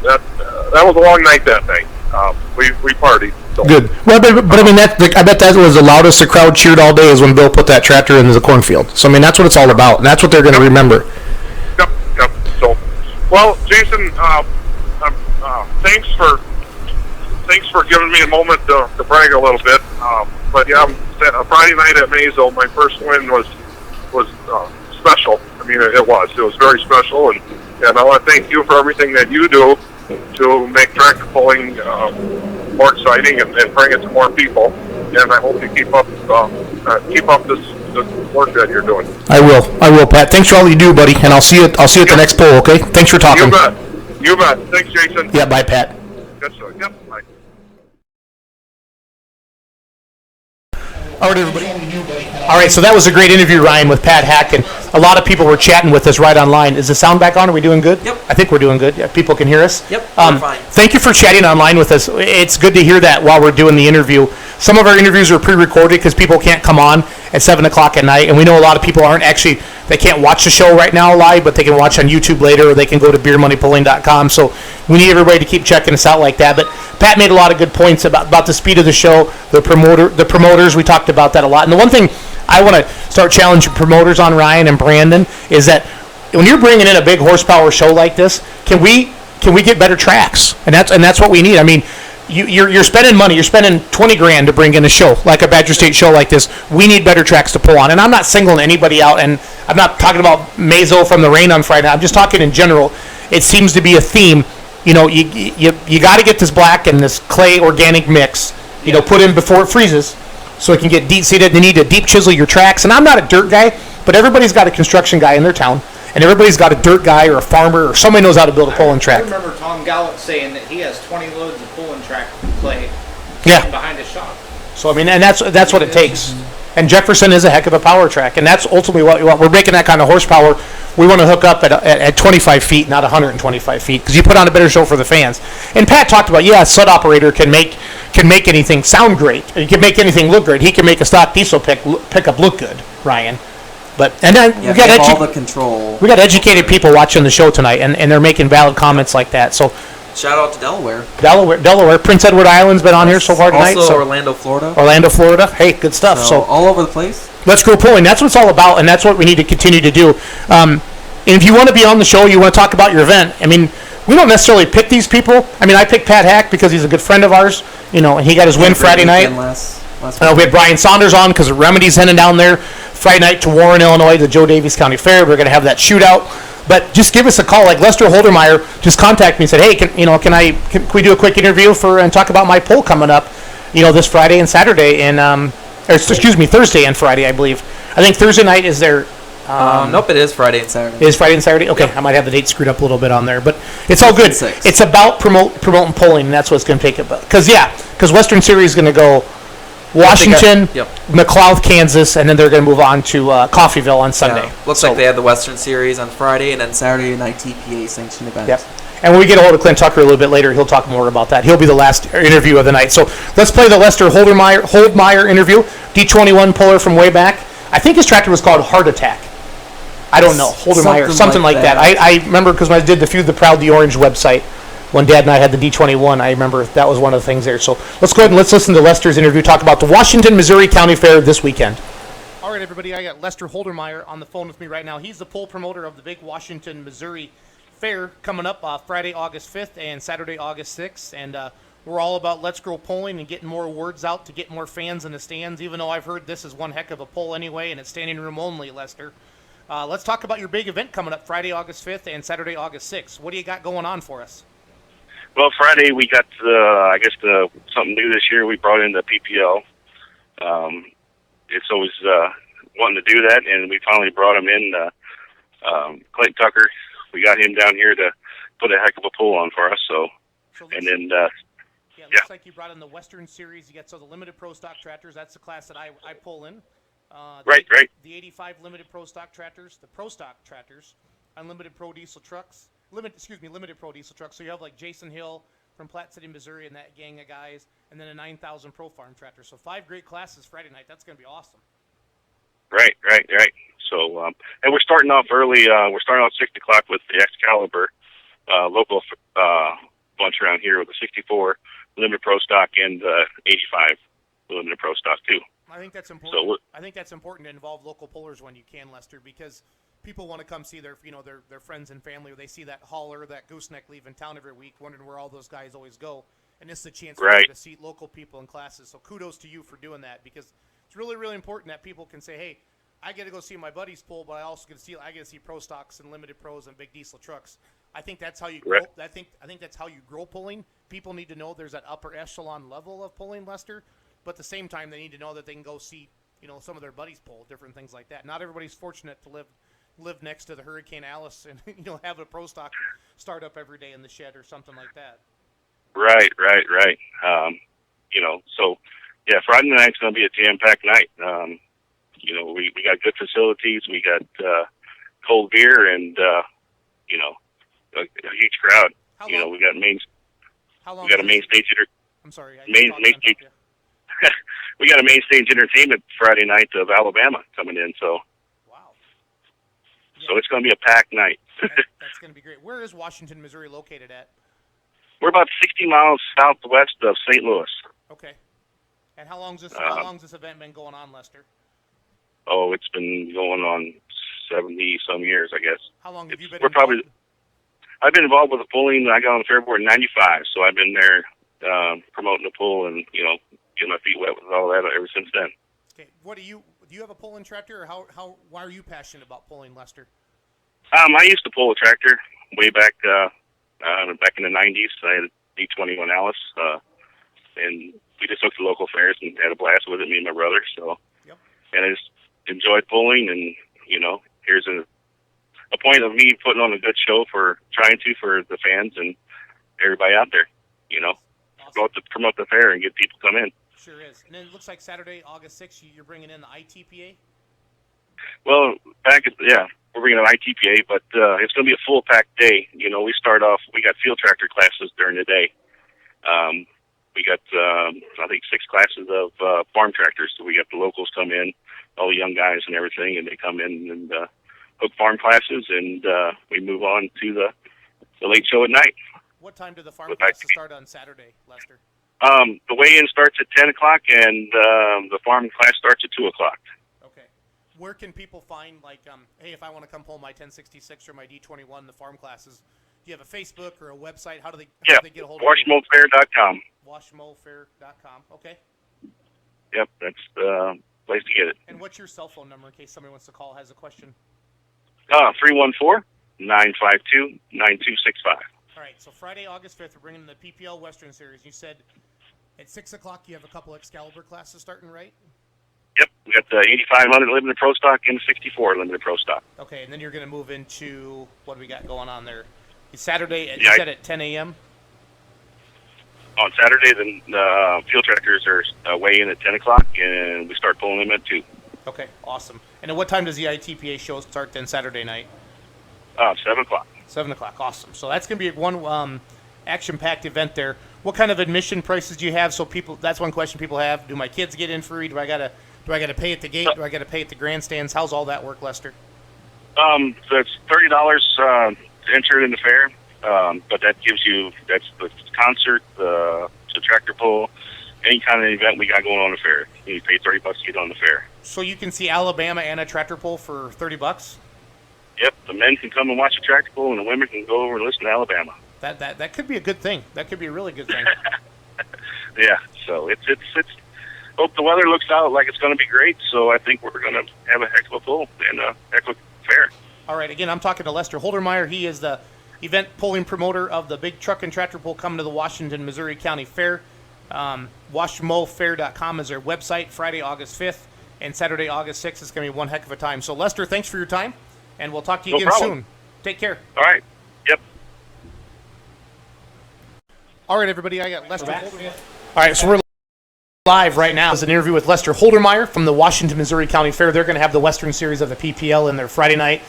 a long night that night. We partied. So. Good. Well, but I mean, I bet that was the loudest the crowd cheered all day is when Bill put that tractor into the cornfield. So I mean, that's what it's all about, and that's what they're going to remember. Yep. So, well, Jason, thanks for giving me a moment to brag a little bit. But yeah, Friday night at Mazo, my first win was special. I mean, it was very special, and I want to thank you for everything that you do to make tractor pulling more exciting and bring it to more people. And I hope you keep up this work that you're doing. I will, Pat. Thanks for all you do, buddy, and I'll see you at the next poll. Okay? Thanks for talking. You bet. Thanks, Jason. Yeah. Bye, Pat. Yes, sir. Yep. Bye. All right, everybody. All right, so that was a great interview, Ryan, with Pat Hack, and a lot of people were chatting with us right online. Is the sound back on? Are we doing good? Yep. I think we're doing good. Yeah, people can hear us? Yep, we're fine. Thank you for chatting online with us. It's good to hear that while we're doing the interview. Some of our interviews are pre-recorded because people can't come on at 7 o'clock at night, and we know a lot of people they can't watch the show right now live, but they can watch on YouTube later, or they can go to beermoneypulling.com. So we need everybody to keep checking us out like that. But Pat made a lot of good points about the speed of the show, the promoters. We talked about that a lot. And the one thing I want to start challenging promoters on, Ryan and Brandon, is that when you're bringing in a big horsepower show like this, can we get better tracks? And that's what we need. I mean, you're spending money. You're spending $20,000 to bring in a show like a Badger State show like this. We need better tracks to pull on. And I'm not singling anybody out, and I'm not talking about Mazo from the rain on Friday. I'm just talking in general. It seems to be a theme. You got to get this black and this clay organic mix. Put in before it freezes, so it can get deep seated. They need to deep chisel your tracks. And I'm not a dirt guy, but everybody's got a construction guy in their town, and everybody's got a dirt guy or a farmer or somebody knows how to build a pulling track. I remember Tom Gallup saying that he has 20 loads of pulling track clay behind his shop. So I mean, and that's what it takes. And Jefferson is a heck of a power track, and that's ultimately what we're making that kind of horsepower. We want to hook up at 25 feet, not 125 feet, because you put on a better show for the fans. And Pat talked about, a sud operator can make anything sound great. He can make anything look great. He can make a stock diesel pickup look good, Ryan. But and then we got all the control. We got educated people watching the show tonight, and they're making valid comments like that. So shout out to Delaware. Delaware. Prince Edward Island's been on here so far tonight. Also Orlando, Florida. Orlando, Florida. Hey, good stuff. So all over the place. Let's Grow Pulling. That's what it's all about, and that's what we need to continue to do. And if you want to be on the show, you want to talk about your event. I mean, we don't necessarily pick these people. I mean, I picked Pat Hack because he's a good friend of ours. And he got his win Friday night. We had Brian Saunders on because Remedy's heading down there Friday night to Warren, Illinois, the Joe Davies County Fair. We're going to have that shootout. But just give us a call. Like Lester Holdermeier just contacted me and said, "Hey, can we do a quick interview and talk about my poll coming up, this Friday and Saturday and Thursday and Friday, I believe. I think Thursday night is their." Nope, it is Friday and Saturday. It is Friday and Saturday? Okay, yep. I might have the date screwed up a little bit on there, but it's all good. 6. It's about promoting polling, and that's what it's going to take about. Because Western Series is going to go Washington, McLouth, Kansas, and then they're going to move on to Coffeyville on Sunday. Yeah. Looks like they had the Western Series on Friday, and then Saturday an ITPA sanctioned event. Yep. And when we get a hold of Clint Tucker a little bit later, he'll talk more about that. He'll be the last interview of the night. So let's play the Lester Holdermeier interview, D21 puller from way back. I think his tractor was called Heart Attack. I don't know, Holdermeier, something like that. I remember because when I did the Feud the Proud, the Orange website, when Dad and I had the D21, I remember that was one of the things there. So let's go ahead and let's listen to Lester's interview, talk about the Washington, Missouri County Fair this weekend. All right, everybody, I got Lester Holdermeier on the phone with me right now. He's the pole promoter of the big Washington, Missouri Fair coming up Friday, August 5th and Saturday, August 6th. And we're all about Let's Grow Polling and getting more words out to get more fans in the stands, even though I've heard this is one heck of a poll anyway, and it's standing room only, Lester. Let's talk about your big event coming up Friday, August 5th and Saturday, August 6th. What do you got going on for us? Well, Friday we got, something new this year. We brought in the PPL. It's always wanting to do that, and we finally brought him in, Clint Tucker. We got him down here to put a heck of a pull on for us. Looks like you brought in the Western Series. You got the limited pro stock tractors. That's the class that I pull in. Right. The 85 limited pro stock tractors, the pro stock tractors, unlimited pro diesel trucks, limited pro diesel trucks. So you have like Jason Hill from Platte City, Missouri, and that gang of guys, and then a 9,000 pro farm tractor. So 5 great classes Friday night. That's going to be awesome. Right. So, and we're starting off early. We're starting off 6 o'clock with the Excalibur local bunch around here with the 64 limited pro stock and 85 limited pro stock too. I think that's important. I think that's important to involve local pullers when you can, Lester, because people want to come see their friends and family, or they see that hauler, that gooseneck leaving town every week, wondering where all those guys always go. And this is a chance for you to see local people in classes. So kudos to you for doing that, because it's really, really important that people can say, hey, I get to go see my buddies pull, but I also get to see pro stocks and limited pros and big diesel trucks. I think that's how you grow. I think that's how you grow pulling. People need to know there's that upper echelon level of pulling, Lester. But at the same time, they need to know that they can go see, some of their buddies pull, different things like that. Not everybody's fortunate to live next to the Hurricane Alice and have a pro stock start up every day in the shed or something like that. Right. So Friday night's going to be a jam-packed night. We got good facilities. We got cold beer and a huge crowd. We got a main stage. I'm sorry. Main stage. We got a main stage entertainment Friday night of Alabama coming in. So. Wow. Yeah. So it's going to be a packed night. That's going to be great. Where is Washington, Missouri located at? We're about 60 miles southwest of St. Louis. Okay. And how long's this event been going on, Lester? Oh, it's been going on 70-some years, I guess. How long have you been I've been involved with the pulling. I got on the fair board in 95, so I've been there promoting the pull and, getting my feet wet with all that ever since then. Okay. Do you have a pulling tractor, or why are you passionate about pulling, Lester? I used to pull a tractor way back in the 90s. I had a D21 Alice, and we just took to local fairs and had a blast with it, me and my brother. So, and I just enjoyed pulling, and here's a point of me putting on a good show for the fans and everybody out there. Awesome. Promote the fair and get people come in. Sure is. And then it looks like Saturday, August 6th, you're bringing in the ITPA. Well, we're bringing an ITPA, but it's going to be a full packed day. We start off. We got field tractor classes during the day. we got, I think, 6 classes of farm tractors. So we got the locals come in, all the young guys and everything, and they come in and hook farm classes, and we move on to the late show at night. What time do the farm classes start on Saturday, Lester? The weigh-in starts at 10 o'clock, and the farm class starts at 2 o'clock. Okay. Where can people find, like, hey, if I want to come pull my 1066 or my D21, the farm classes, do you have a Facebook or a website? How do they get a hold of you? WashmoFair.com. WashmoFair.com. Okay. Yep, that's the place to get it. And what's your cell phone number in case somebody wants to call, has a question? 314-952-9265. All right, so Friday, August 5th, we're bringing the PPL Western Series. You said at 6 o'clock you have a couple Excalibur classes starting, right? Yep, we got the 8500 Limited Pro Stock and the 64 Limited Pro Stock. Okay, and then you're going to move into, what do we got going on there? Saturday, you said at 10 a.m.? On Saturday, the field tractors are weigh in at 10 o'clock, and we start pulling them at 2. Okay, awesome. And at what time does the ITPA show start then Saturday night? 7 o'clock. 7 o'clock, awesome. So that's going to be one action-packed event there. What kind of admission prices do you have? So people, that's one question people have. Do my kids get in free? Do I gotta pay at the gate? Do I gotta pay at the grandstands? How's all that work, Lester? So it's $30 to enter in the fair, but that's the concert, the tractor pull, any kind of event we got going on the fair. You pay $30 to get on the fair. So you can see Alabama and a tractor pull for $30? Yep, the men can come and watch the tractor pull, and the women can go over and listen to Alabama. That could be a good thing. That could be a really good thing. Yeah, so it's hope the weather looks out like it's going to be great. So I think we're going to have a heck of a pull and a heck of a fair. All right, again, I'm talking to Lester Holdermeier. He is the event pulling promoter of the big truck and tractor pull coming to the Washington, Missouri County Fair. WashmoFair.com is their website. Friday, August 5th, and Saturday, August 6th. It's going to be one heck of a time. So, Lester, thanks for your time, and we'll talk to you again soon. Take care. All right. Yep. All right, everybody, I got Lester Holdermeier. All right, so we're live right now. It's an interview with Lester Holdermeier from the Washington, Missouri County Fair. They're going to have the Western Series of the PPL in their Friday night.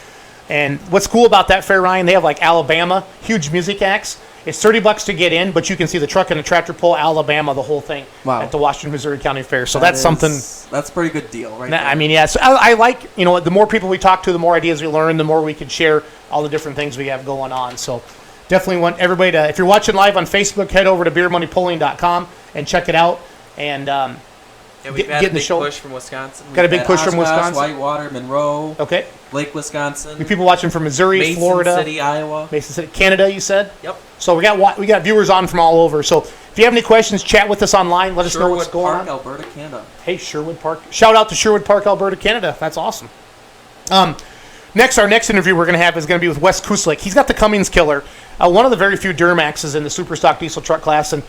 And what's cool about that fair, Ryan, they have like Alabama, huge music acts. It's $30 to get in, but you can see the truck and the tractor pull, Alabama, the whole thing at the Washington, Missouri County Fair. So that's a pretty good deal, right? I mean, yeah. So I like, the more people we talk to, the more ideas we learn, the more we can share all the different things we have going on. So definitely want everybody to, if you're watching live on Facebook, head over to beermoneypulling.com and check it out. And we've had a big push from Wisconsin. Got a big push from Wisconsin. Whitewater, Monroe. Okay. Lake Wisconsin. People watching from Missouri, Mason Florida, City, Iowa, Mason City, Canada. You said. Yep. So we got viewers on from all over. So if you have any questions, chat with us online. Let us know what's going on. Sherwood Park, Alberta, Canada. Hey, Sherwood Park! Shout out to Sherwood Park, Alberta, Canada. That's awesome. Our next interview we're going to have is going to be with Wes Kusick. He's got the Cummins Killer, one of the very few Duramaxes in the super stock diesel truck class, and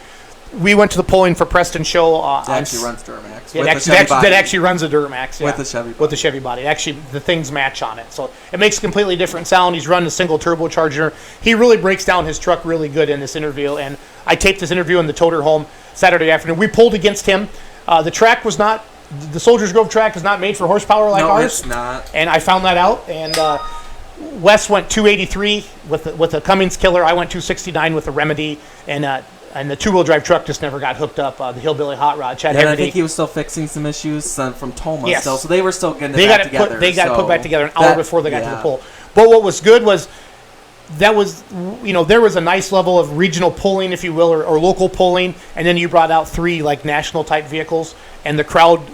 we went to the polling for Preston show. That actually runs Duramax. That actually runs a Duramax. With the Chevy body. With the Chevy body. Actually, the things match on it. So it makes a completely different sound. He's running a single turbocharger. He really breaks down his truck really good in this interview. And I taped this interview in the toter home Saturday afternoon. We pulled against him. The track was not, the Soldiers Grove track is not made for horsepower like ours. No, it's not. And I found that out. And Wes went 283 with the Cummins Killer. I went 269 with the Remedy. And the two-wheel drive truck just never got hooked up. The Hillbilly Hot Rod, Chad Hegarty. I think he was still fixing some issues from Toma yes. still, so they were still getting it back together. They got it put back together an hour before they got to the pull. But what was good was there was a nice level of regional pulling, if you will, or local pulling, and then you brought out 3 like national type vehicles, and the crowd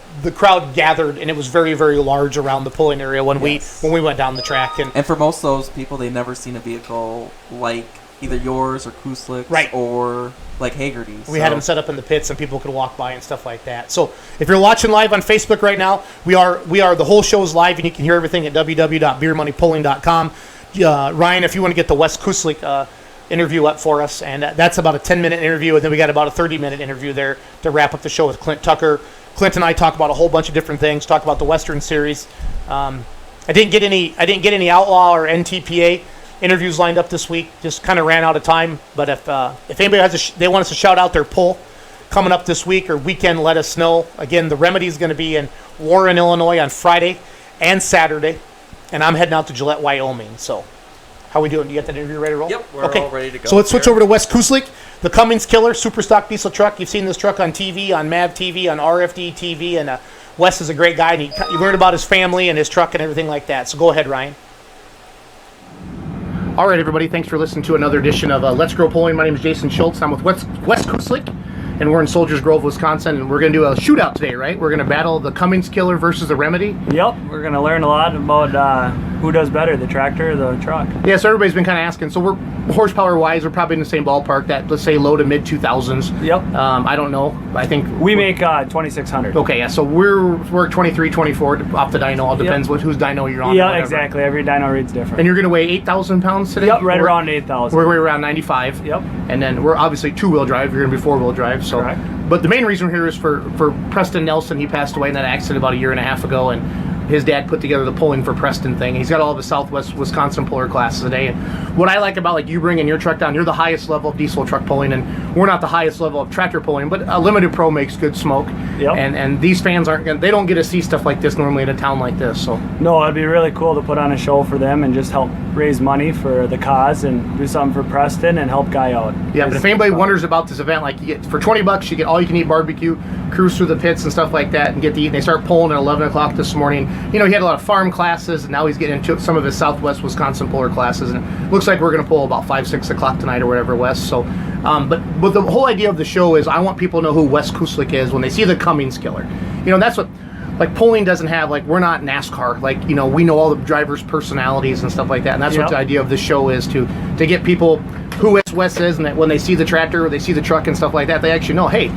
gathered, and it was very, very large around the pulling area when we went down the track. And for most of those people, they've never seen a vehicle like either yours or Kusick's or like Hagerty's. We had them set up in the pits and people could walk by and stuff like that. So if you're watching live on Facebook right now, we are the whole show is live and you can hear everything at www.beermoneypulling.com. Ryan, if you want to get the Wes Kusick interview up for us, and that's about a 10-minute interview, and then we got about a 30-minute interview there to wrap up the show with Clint Tucker. Clint and I talk about a whole bunch of different things, talk about the Western Series. I didn't get any Outlaw or NTPA interviews lined up this week. Just kind of ran out of time. But if anybody they want us to shout out their pull coming up this week or weekend, let us know. Again, the Remedy is going to be in Warren, Illinois on Friday and Saturday, and I'm heading out to Gillette, Wyoming. So how are we doing? You got that interview ready to roll? Yep, we're all ready to go. So let's switch over to Wes Kusick. the Cummins Killer super stock diesel truck. You've seen this truck on TV, on MAV TV, on RFD TV, and Wes is a great guy, and you learn about his family and his truck and everything like that. So go ahead, Ryan. All right, everybody, thanks for listening to another edition of Let's Grow Pulling. My name is Jason Schultz. I'm with Wes Kusick, and we're in Soldiers Grove, Wisconsin, and we're going to do a shootout today, right? We're going to battle the Cummins Killer versus the Remedy. Yep, we're going to learn a lot about who does better, the tractor or the truck. Yeah, so everybody's been kind of asking. So we're horsepower-wise, we're probably in the same ballpark, that, let's say, low to mid-2000s. Yep. I don't know. I think we make 2600. Okay, yeah, so we're 23, 24 off the dyno. All depends whose dyno you're on. Yeah, exactly. Every dyno reads different. And you're going to weigh 8,000 pounds today? Yep, right around 8,000. We're around 95. Yep. And then we're obviously two-wheel drive. You're going to be four-wheel drive. So. Correct. But the main reason here is for Preston Nelson. He passed away in that accident about a year and a half ago, and his dad put together the Pulling for Preston thing. He's got all of the Southwest Wisconsin puller classes today. And what I like about like you bringing your truck down, you're the highest level of diesel truck pulling, and we're not the highest level of tractor pulling, but a limited pro makes good smoke. Yep. And these fans they don't get to see stuff like this normally in a town like this. So no, it'd be really cool to put on a show for them and just help raise money for the cause and do something for Preston and help Guy out. Yeah, but if anybody wonders about this event, like you get for $20, you get all you can eat barbecue, cruise through the pits and stuff like that, and get to eat. And they start pulling at 11 o'clock this morning. You know, he had a lot of farm classes, and now he's getting into some of his Southwest Wisconsin puller classes. And it looks like we're going to pull about 5, 6 o'clock tonight or whatever, Wes. So, but the whole idea of the show is I want people to know who Wes Kusick is when they see the Cummins Killer. You know, that's what. Like pulling doesn't have, like, we're not NASCAR, like, you know, we know all the drivers' personalities and stuff like that, and that's what the idea of this show is, to get people who Wes is, and that when they see the tractor or they see the truck and stuff like that, they actually know, hey,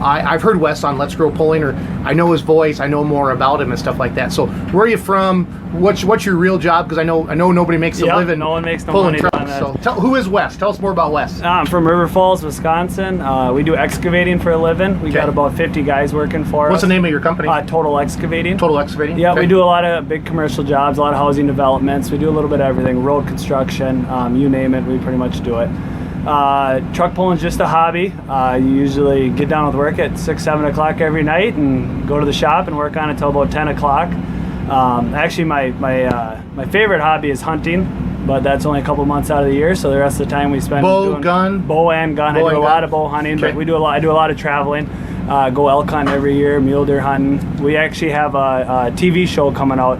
I've heard Wes on Let's Grow Pulling, or I know his voice, I know more about him and stuff like that. So where are you from? What's your real job? Because I know nobody makes a living. No one makes no pulling money trucks. doing that. So who is Wes? Tell us more about Wes. I'm from River Falls, Wisconsin. We do excavating for a living. We got about 50 guys working for us. What's the name of your company? Total Excavating. Total Excavating? Yeah, we do a lot of big commercial jobs, a lot of housing developments. We do a little bit of everything, road construction, you name it, we pretty much do it. Truck pulling is just a hobby. You usually get down with work at 6, 7 o'clock every night and go to the shop and work on it until about 10 o'clock. Actually, my favorite hobby is hunting, but that's only a couple months out of the year, so the rest of the time we spend doing bow and gun. I do a lot of bow hunting, but I do a lot of traveling. Go elk hunting every year, mule deer hunting. We actually have a TV show coming out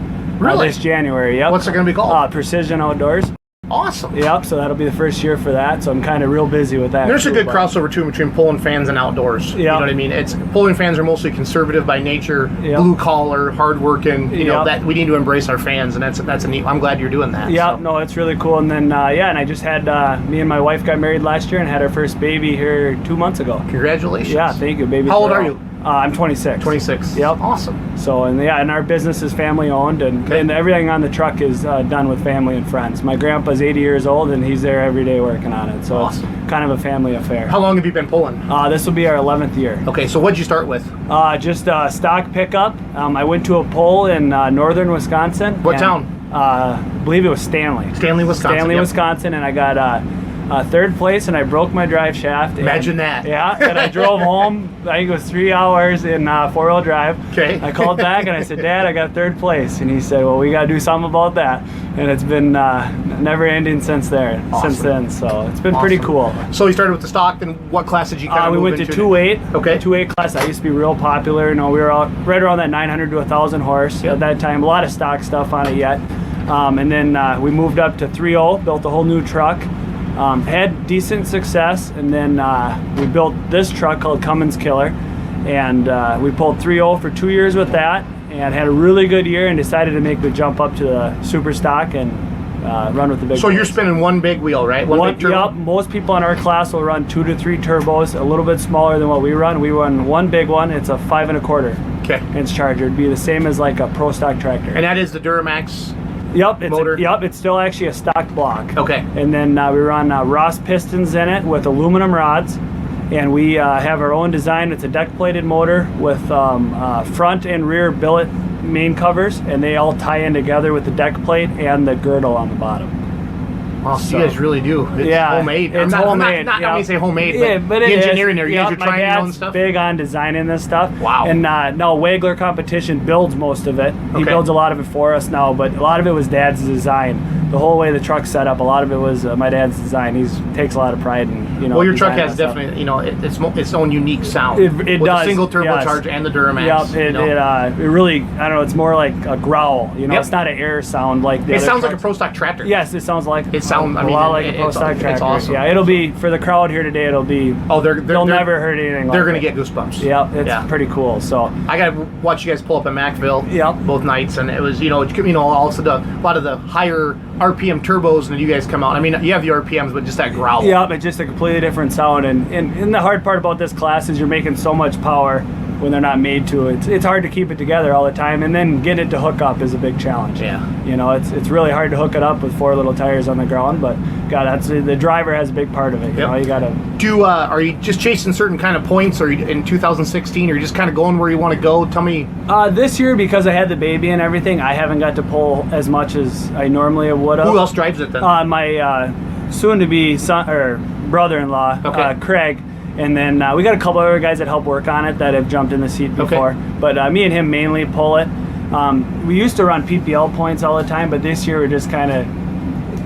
this January. Yep. What's it going to be called? Precision Outdoors. Awesome. Yep, so that'll be the first year for that, so I'm kind of real busy with that. There's a good crossover, too, between pulling fans and outdoors. You know what I mean? Pulling fans are mostly conservative by nature, blue-collar, hard-working, you know, that we need to embrace our fans, and that's a neat, I'm glad you're doing that. Yeah, no, it's really cool, and then, and I just had, me and my wife got married last year and had our first baby here 2 months ago. Congratulations. Yeah, thank you, baby. How old are you? I'm 26. 26. Yep. Awesome. So, and our business is family owned, and everything on the truck is done with family and friends. My grandpa's 80 years old, and he's there every day working on it. So It's kind of a family affair. How long have you been pulling? This will be our 11th year. Okay, so what'd you start with? Just a stock pickup. I went to a pull in northern Wisconsin. What town? I believe it was Stanley. Stanley, Wisconsin. Wisconsin, and I got third place, and I broke my drive shaft. Imagine that. Yeah, and I drove home, I think it was 3 hours in four-wheel drive. Okay. I called back and I said, Dad, I got third place. And he said, well, we got to do something about that. And it's been never ending since then. So it's been pretty cool. So you started with the stock, then what class did you kind of we move went to into? 2.8. Okay. 2.8 class. That used to be real popular. You know, we were right around that 900 to 1,000 horse at that time. A lot of stock stuff on it yet. And then we moved up to 3.0, built a whole new truck. Had decent success, and then we built this truck called Cummins Killer, and we pulled 3.0 for 2 years with that, and had a really good year, and decided to make the jump up to the super stock and run with the big. So you're spinning one big wheel, right? One big turbo? Yep. Most people in our class will run 2 to 3 turbos, a little bit smaller than what we run. We run one big one. It's a 5 1/4 inch Charger. It'd be the same as like a pro stock tractor. And that is the Duramax. Yep, motor? It's still actually a stock block. Okay. And then we run Ross pistons in it with aluminum rods, and we have our own design. It's a deck-plated motor with front and rear billet main covers, and they all tie in together with the deck plate and the girdle on the bottom. Oh, so you guys really do. It's homemade. It's homemade. Not when you say homemade, but the engineering there. You guys are my trying your own dad's stuff? big on designing this stuff. Wow. And no, Wagler Competition builds most of it. He builds a lot of it for us now, but a lot of it was Dad's design. the whole way the truck's set up, a lot of it was my dad's design. He takes a lot of pride in, Well, your truck design has that stuff. definitely, its own unique sound. It with does. the single turbocharge Yes. and the Duramax. Yep, it really, I don't know, it's more like a growl. It's not an air sound like the It other sounds like a trucks. Pro Stock tractor. Yes, it sounds like It sounds, a lot like a Pro Stock tractor. It's awesome. Yeah, it'll be, for the crowd here today, it'll be, they'll never heard anything like They're going it. to get goosebumps. Yep, it's pretty cool. So I got to watch you guys pull up in Macville both nights, and it was, also a lot of the higher RPM turbos, and then you guys come out. I mean, you have the RPMs, but just that growl. Yep, it's just a completely different sound. And the hard part about this class is you're making so much power when they're not made to. It's hard to keep it together all the time, and then get it to hook up is a big challenge. Yeah. It's really hard to hook it up with 4 little tires on the ground, but God, the driver has a big part of it. You know, you gotta. Are you just chasing certain kind of points, or in 2016, or you just kind of going where you want to go? Tell me. This year, because I had the baby and everything, I haven't got to pull as much as I normally would have. Who else drives it then? My soon-to-be son or brother-in-law, Craig. And then we got a couple other guys that help work on it that have jumped in the seat before. But me and him mainly pull it. We used to run PPL points all the time, but this year we're just kind of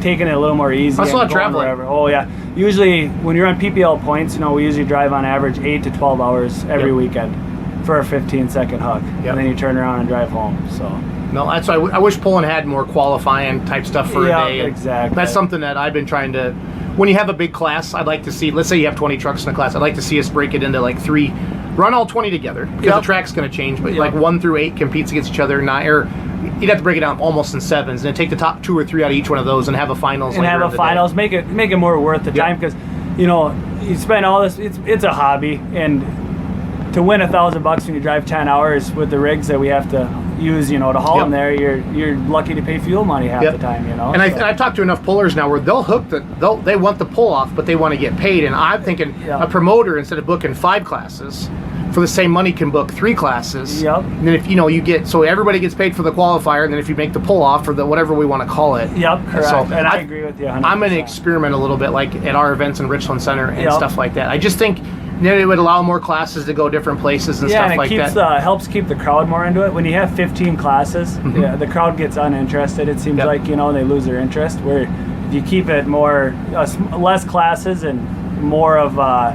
taking it a little more easy. That's a lot of traveling. Oh yeah. Usually when you're on PPL points, we usually drive on average 8 to 12 hours every weekend for a 15-second hook. And then you turn around and drive home. So. No, that's why I wish pulling had more qualifying type stuff for a day. Yeah, exactly. That's something that I've been trying to. When you have a big class, I'd like to see. Let's say you have 20 trucks in a class. I'd like to see us break it into like 3. Run all 20 together because the track's going to change. But like 1 through 8 competes against each other. You'd have to break it down almost in 7s, and then take the top 2 or 3 out of each one of those, and have a finals. And have a finals. Make it more worth the time, because you spend all this. It's a hobby, and to win $1,000 when you drive 10 hours with the rigs that we have to use, to haul them there, you're lucky to pay fuel money half the time, And I've talked to enough pullers now where they'll hook they want the pull off, but they want to get paid. And I'm thinking a promoter, instead of booking 5 classes, for the same money can book 3 classes. And then if you get, so everybody gets paid for the qualifier, and then if you make the pull off, or the whatever we want to call it. Correct. So and I agree with you 100%. I'm going to experiment a little bit, like at our events in Richland Center and stuff like that. I just think it would allow more classes to go different places and stuff like that. Yeah, and it helps keep the crowd more into it. When you have 15 classes, the crowd gets uninterested. It seems like, they lose their interest. Where if you keep it more, less classes and more of a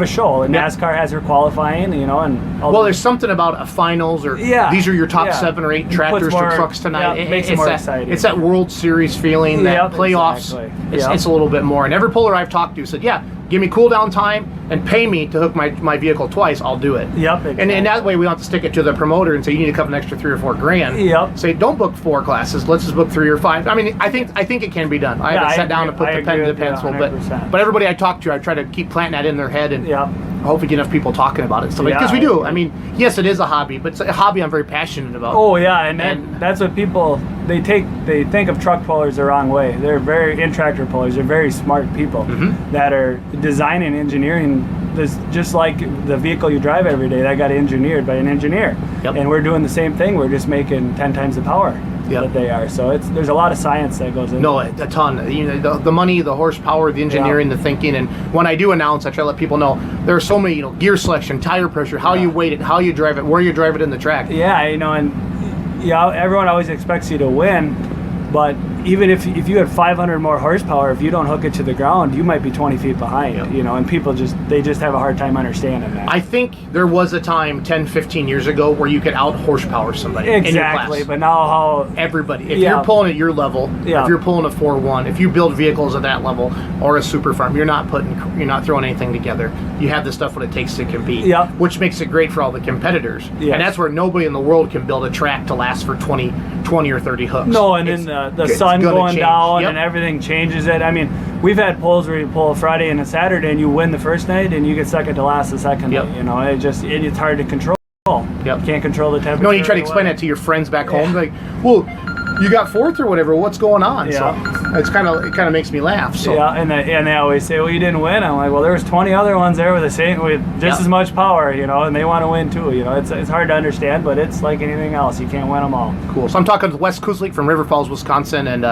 show. And NASCAR has their qualifying, there's something about a finals, or these are your top 7 or 8 tractors or trucks tonight. It makes it more exciting. It's that World Series feeling, that playoffs. Exactly. It's a little bit more. And every puller I've talked to said, give me cool down time and pay me to hook my vehicle twice, I'll do it. Exactly. And that way we don't have to stick it to the promoter and say you need to come an extra $3 or $4 grand. Say don't book 4 classes, let's just book 3 or 5. I mean, I think it can be done. I haven't sat down and put the pen to the pencil, but everybody I talk to, I try to keep planting that in their head, and hopefully get enough people talking about it. So because we do. I mean, yes, it is a hobby, but it's a hobby I'm very passionate about. Oh yeah, and that's what people they think of truck pullers the wrong way. They're tractor pullers. They're very smart people that are designing and engineering this, just like the vehicle you drive every day. That got engineered by an engineer, and we're doing the same thing. We're just making 10 times the power that they are. So there's a lot of science that goes into it. A ton. The money, the horsepower, the engineering, the thinking. And when I do announce, I try to let people know there are so many, gear selection, tire pressure, how you weight it, how you drive it, where you drive it in the track. Everyone always expects you to win, but even if you had 500 more horsepower, if you don't hook it to the ground, you might be 20 feet behind, and people just have a hard time understanding that. I think there was a time 10, 15 years ago where you could out horsepower somebody in your class. But now everybody, if you're pulling at your level, if you're pulling a 4-1, if you build vehicles at that level, or a super farm, you're not throwing anything together. You have the stuff what it takes to compete, which makes it great for all the competitors. And that's where nobody in the world can build a track to last for 20 or 30 hooks. No, and then the sun going down and everything changes it. I mean, we've had pulls where you pull a Friday and a Saturday and you win the first night and you get second to last the second night. It's hard to control. You can't control the temperature. No, you try to explain that to your friends back home, like, well, you got 4th or whatever. What's going on? So it kind of makes me laugh. So and they always say, well, you didn't win. I'm like, well, there was 20 other ones there with just as much power, and they want to win too. It's hard to understand, but it's like anything else. You can't win them all. Cool. So I'm talking to Wes Kusick from River Falls, Wisconsin, and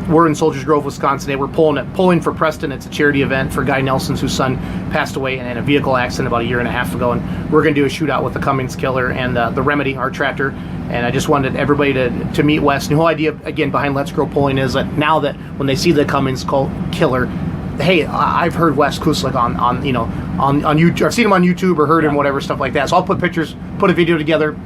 we're in Soldiers Grove, Wisconsin. We're pulling for Preston. It's a charity event for Guy Nelson's, whose son passed away in a vehicle accident about a year and a half ago. And we're going to do a shootout with the Cummins Killer and the Remedy, our tractor. And I just wanted everybody to meet Wes. And the whole idea, again, behind Let's Grow Pulling is that now that when they see the Cummins Killer, hey, I've heard Wes Kusick on YouTube. I've seen him on YouTube or heard him, whatever, stuff like that. So I'll put a video together,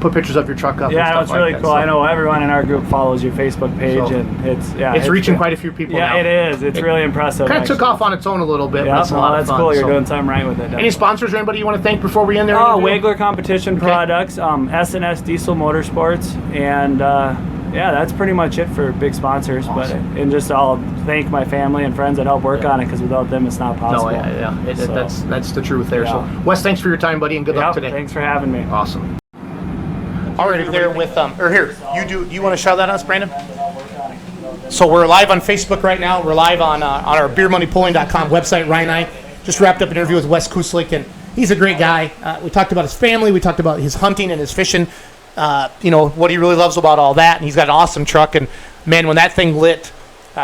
put pictures of your truck up. Yeah, and it's really like cool. So. I know everyone in our group follows your Facebook page, and it's reaching quite a few people now. Yeah, it is. It's really impressive. Kind of took off on its own a little bit. Yeah, but it's a lot of that's fun, cool. You're so. doing something right with it. Definitely. Any sponsors or anybody you want to thank before we end there? Wagler Competition Products, S&S Diesel Motorsports, and that's pretty much it for big sponsors. Awesome. And just I'll thank my family and friends that help work on it, because without them, it's not possible. That's the truth there. So, Wes, thanks for your time, buddy, and good luck today. Thanks for having me. Awesome. All right, there with here. You want to shout that out, Brandon? So we're live on Facebook right now. We're live on our beermoneypulling.com website. Ryan and I just wrapped up an interview with Wes Kusick, and he's a great guy. We talked about his family. We talked about his hunting and his fishing. What he really loves about all that, and he's got an awesome truck. And man, when that thing lit,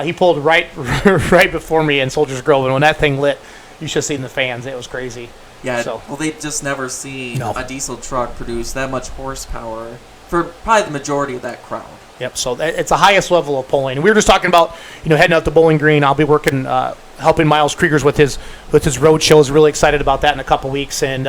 he pulled right before me in Soldiers Grove, and when that thing lit, you should have seen the fans. It was crazy. Yeah, well, they've just never seen a diesel truck produce that much horsepower for probably the majority of that crowd. Yep, so it's the highest level of pulling. And we were just talking about, heading out to Bowling Green. I'll be working, helping Miles Kriegers with his road shows. Really excited about that in a couple weeks. And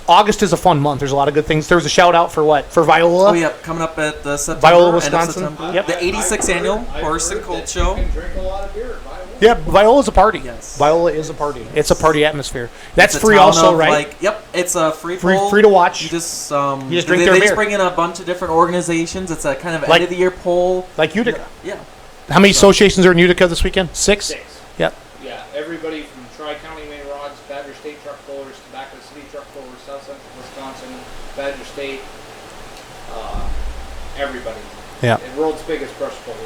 August is a fun month. There's a lot of good things. There was a shout out for what? For Viola? Oh, yeah, coming up at the September, Viola, Wisconsin. End of September. Yep. The 86th annual Horse and Colt Show. You can drink a lot of beer at Viola. Yeah, Viola's a party. Yes. Viola is a party. It's a party atmosphere. That's It's a free town also, of, right? It's a free poll. Free to watch. You just drink their they beer. just bring in a bunch of different organizations. It's a kind of end of the year poll. Like Utica. Yeah. How many associations are in Utica this weekend? 6? 6. Yep. Yeah, everybody from Tri-County Main Rods, Badger State Truck Pullers, Tobacco City Truck Pullers, South Central Wisconsin, Badger State, everybody. Yeah. And world's biggest brush puller.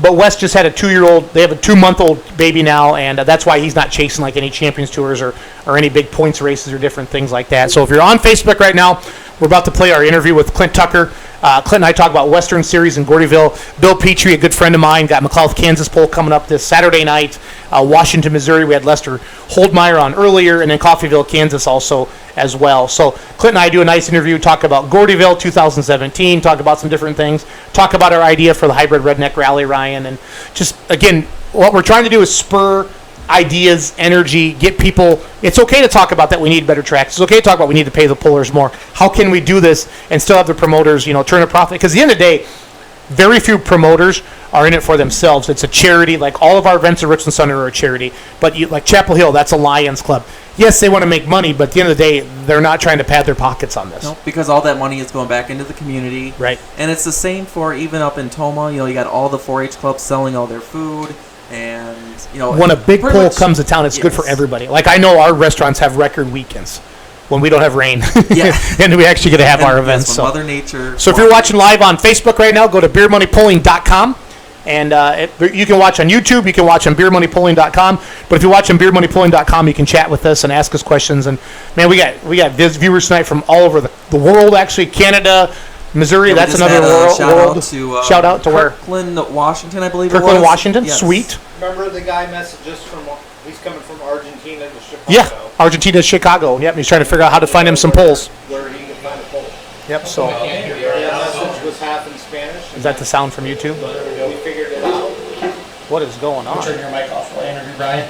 But Wes just had a 2-year-old. They have a 2-month-old baby now, and that's why he's not chasing like any Champions Tours or any big points races or different things like that. So if you're on Facebook right now, we're about to play our interview with Clint Tucker. Clint and I talk about Western Series in Gordyville. Bill Petrie, a good friend of mine, got McLeod, Kansas poll coming up this Saturday night. Washington, Missouri, we had Lester Holdermeier on earlier, and then Coffeyville, Kansas also as well. So Clint and I do a nice interview, talk about Gordyville 2017, talk about some different things, talk about our idea for the Hybrid Redneck Rally, Ryan, and just, again, what we're trying to do is spur ideas, energy, get people. It's okay to talk about that we need better tracks. It's okay to talk about we need to pay the pullers more. How can we do this and still have the promoters, turn a profit? Because at the end of the day, very few promoters are in it for themselves. It's a charity. Like all of our events at Richland Center are a charity. But like Chapel Hill, that's a Lions Club. Yes, they want to make money, but at the end of the day, they're not trying to pad their pockets on this. No, because all that money is going back into the community. Right. And it's the same for even up in Toma. You got all the 4-H clubs selling all their food. And when a big pull comes to town, it's good for everybody. Like I know our restaurants have record weekends when we don't have rain, and we actually get to have our events. So Mother Nature. So if you're watching live on Facebook right now, go to beermoneypulling.com, and you can watch on YouTube. You can watch on beermoneypulling.com. But if you watch on beermoneypulling.com, you can chat with us and ask us questions. And man, we got viewers tonight from all over the world. Actually, Canada. Missouri, that's another world. Shout out to where? Kirkland, Washington, I believe Kirkland, it was. Washington, yes. Sweet. Remember the guy messaged us he's coming from Argentina to Chicago. Yeah, Argentina, Chicago. Yep, he's trying to figure out how to find him some poles. Where he can find a pole. Yep, so. The message was half in Spanish. Is that the sound from YouTube? We figured it out. What is going on? Turn your mic off. Interview Brian.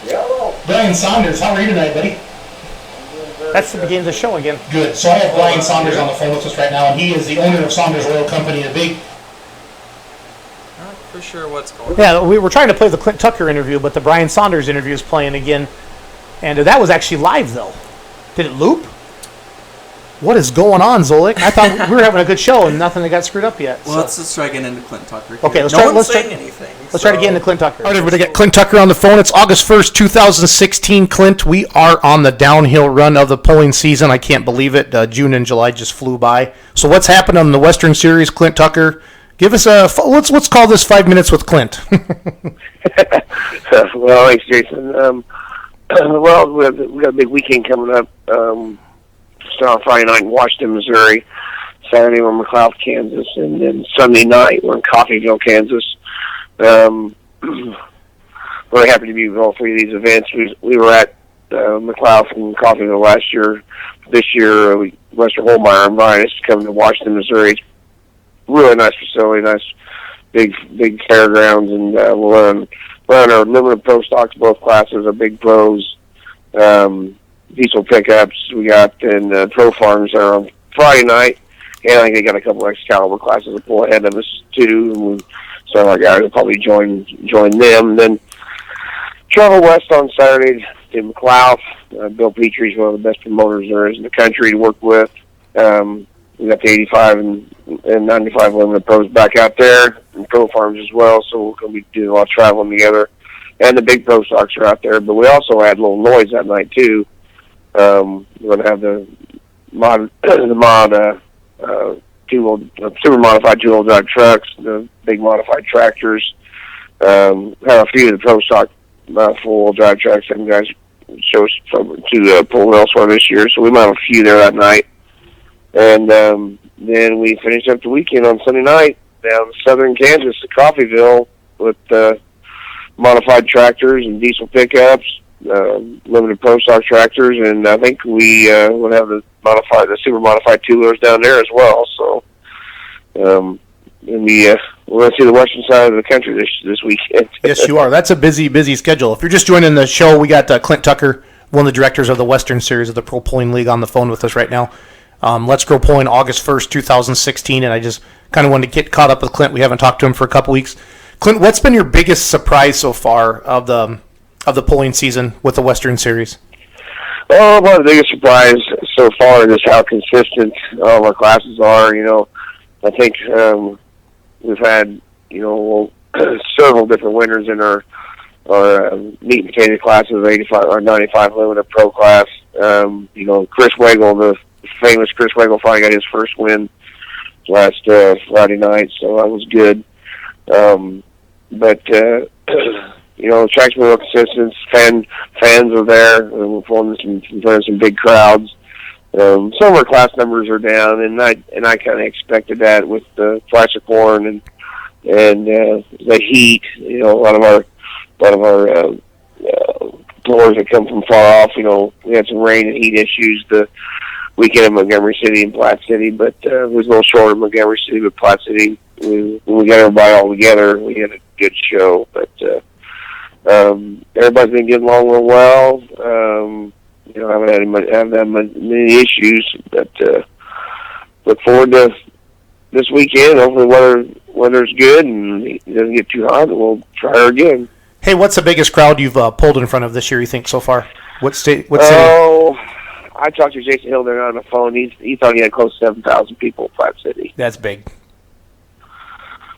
Hello. Brian Saunders, how are you tonight, buddy? That's the beginning of the show again. Good. So I have Brian Saunders on the phone with us right now, and he is the owner of Saunders Oil Company, a big... Not for sure what's going on. Yeah, we were trying to play the Clint Tucker interview, but the Brian Saunders interview is playing again. And that was actually live, though. Did it loop? What is going on, Zolik? I thought we were having a good show and nothing that got screwed up yet. Well, let's just try getting into Clint Tucker. Okay, let's try to get into Clint Tucker. All right, everybody, get Clint Tucker on the phone. It's August 1st, 2016. Clint, we are on the downhill run of the pulling season. I can't believe it. June and July just flew by. So what's happened on the Western Series, Clint Tucker? Give us let's call this 5 minutes with Clint. Well, thanks, Jason. Well, we got a big weekend coming up. Start on Friday night in Washington, Missouri. Saturday we're in McLeod, Kansas, and then Sunday night we're in Coffeyville, Kansas. Really happy to be with all three of these events. We were at McLeod and Coffeyville last year. This year, Lester Holdermeier invited us to come to Washington, Missouri. It's really nice facility, nice big fairgrounds, and we'll run our limited pro stocks, both classes, our big pros, diesel pickups we got, and pro farms are on Friday night. And I think they got a couple Excalibur classes to pull ahead of us too. So our guys will probably join them. And then travel west on Saturday to McLeod. Bill Petrie's one of the best promoters there is in the country to work with. We got the 85 and 95 limited pros back out there, and pro farms as well. So we're going to be doing a lot of traveling together. And the big pro stocks are out there. But we also had little noise that night too. We're going to have the super modified two-wheel drive trucks, the big modified tractors. Have a few of the pro stock four-wheel drive trucks. Some guys chose to pull elsewhere this year, so we might have a few there that night. And then we finished up the weekend on Sunday night down in southern Kansas to Coffeyville with modified tractors and diesel pickups, limited pro stock tractors, and I think we will have the super modified two-wheelers down there as well. So, and we're going to see the western side of the country this weekend. Yes, you are. That's a busy schedule. If you're just joining the show, we got Clint Tucker, one of the directors of the Western Series of the Pro Pulling League, on the phone with us right now. Let's Grow Pulling, August 1st, 2016, and I just kind of wanted to get caught up with Clint. We haven't talked to him for a couple weeks. Clint, what's been your biggest surprise so far of the pulling season with the Western Series? Well, one of the biggest surprise so far is how consistent all of our classes are. I think we've had, several different winners in our meat and potato classes, 85 or 95 limited pro class. Chris Wagle, the famous Chris Wagle, finally got his first win last Friday night, so that was good. But the track's been real consistent. Fans are there. We're pulling some big crowds. Some of our class numbers are down, and I kind of expected that with the price of corn and the heat. A lot of our blowers that come from far off. We had some rain and heat issues the weekend in Montgomery City and Platte City, but it was a little short in Montgomery City, but Platte City, when we got everybody all together, we had a good show. But everybody's been getting along real well. Haven't had many issues, but look forward to this weekend. Hopefully weather's good and it doesn't get too hot, and we'll try her again. Hey, what's the biggest crowd you've pulled in front of this year, you think, so far? What state? What city? Oh, I talked to Jason Hill there on the phone. He thought he had close to 7,000 people in Platte City. That's big.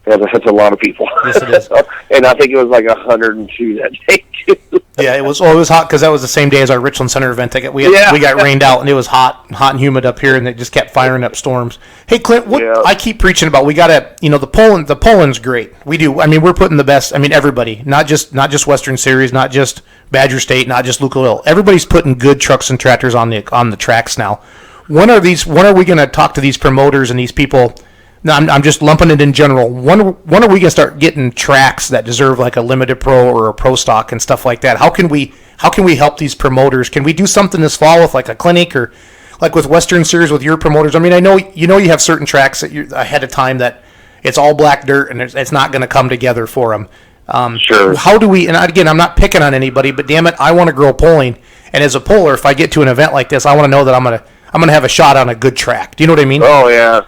Yeah, that's a lot of people. Yes, it is. And I think it was like 102 that day, too. Yeah, it was hot because that was the same day as our Richland Center event. We got rained out, and it was hot and humid up here, and it just kept firing up storms. Hey, Clint, I keep preaching about, we got to, the polling's great. We do. I mean, we're putting the best, everybody, not just Western Series, not just Badger State, not just Lucas Oil. Everybody's putting good trucks and tractors on the tracks now. When are we going to talk to these promoters and these people? No, I'm just lumping it in general. When are we going to start getting tracks that deserve like a limited pro or a pro stock and stuff like that? How can we help these promoters? Can we do something this fall with like a clinic or like with Western Series with your promoters? I mean, I know you have certain tracks that you're ahead of time that it's all black dirt and it's not going to come together for them. Sure. How do we? And again, I'm not picking on anybody, but damn it, I want to grow pulling. And as a puller, if I get to an event like this, I want to know that I'm gonna have a shot on a good track. Do you know what I mean? Oh yeah.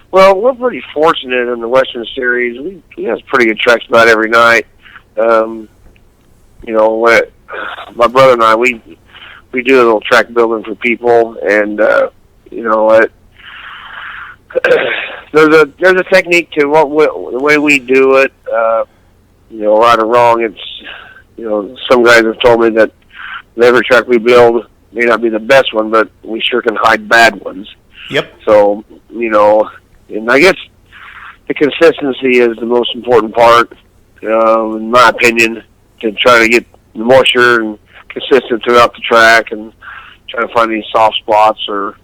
Well, we're pretty fortunate in the Western Series. We have pretty good tracks about every night. My brother and I, we do a little track building for people, and there's a technique to the way we do it. Right or wrong, it's some guys have told me that every track we build may not be the best one, but we sure can hide bad ones. Yep. So and I guess the consistency is the most important part, in my opinion, to try to get the moisture and consistent throughout the track and try to find any soft spots or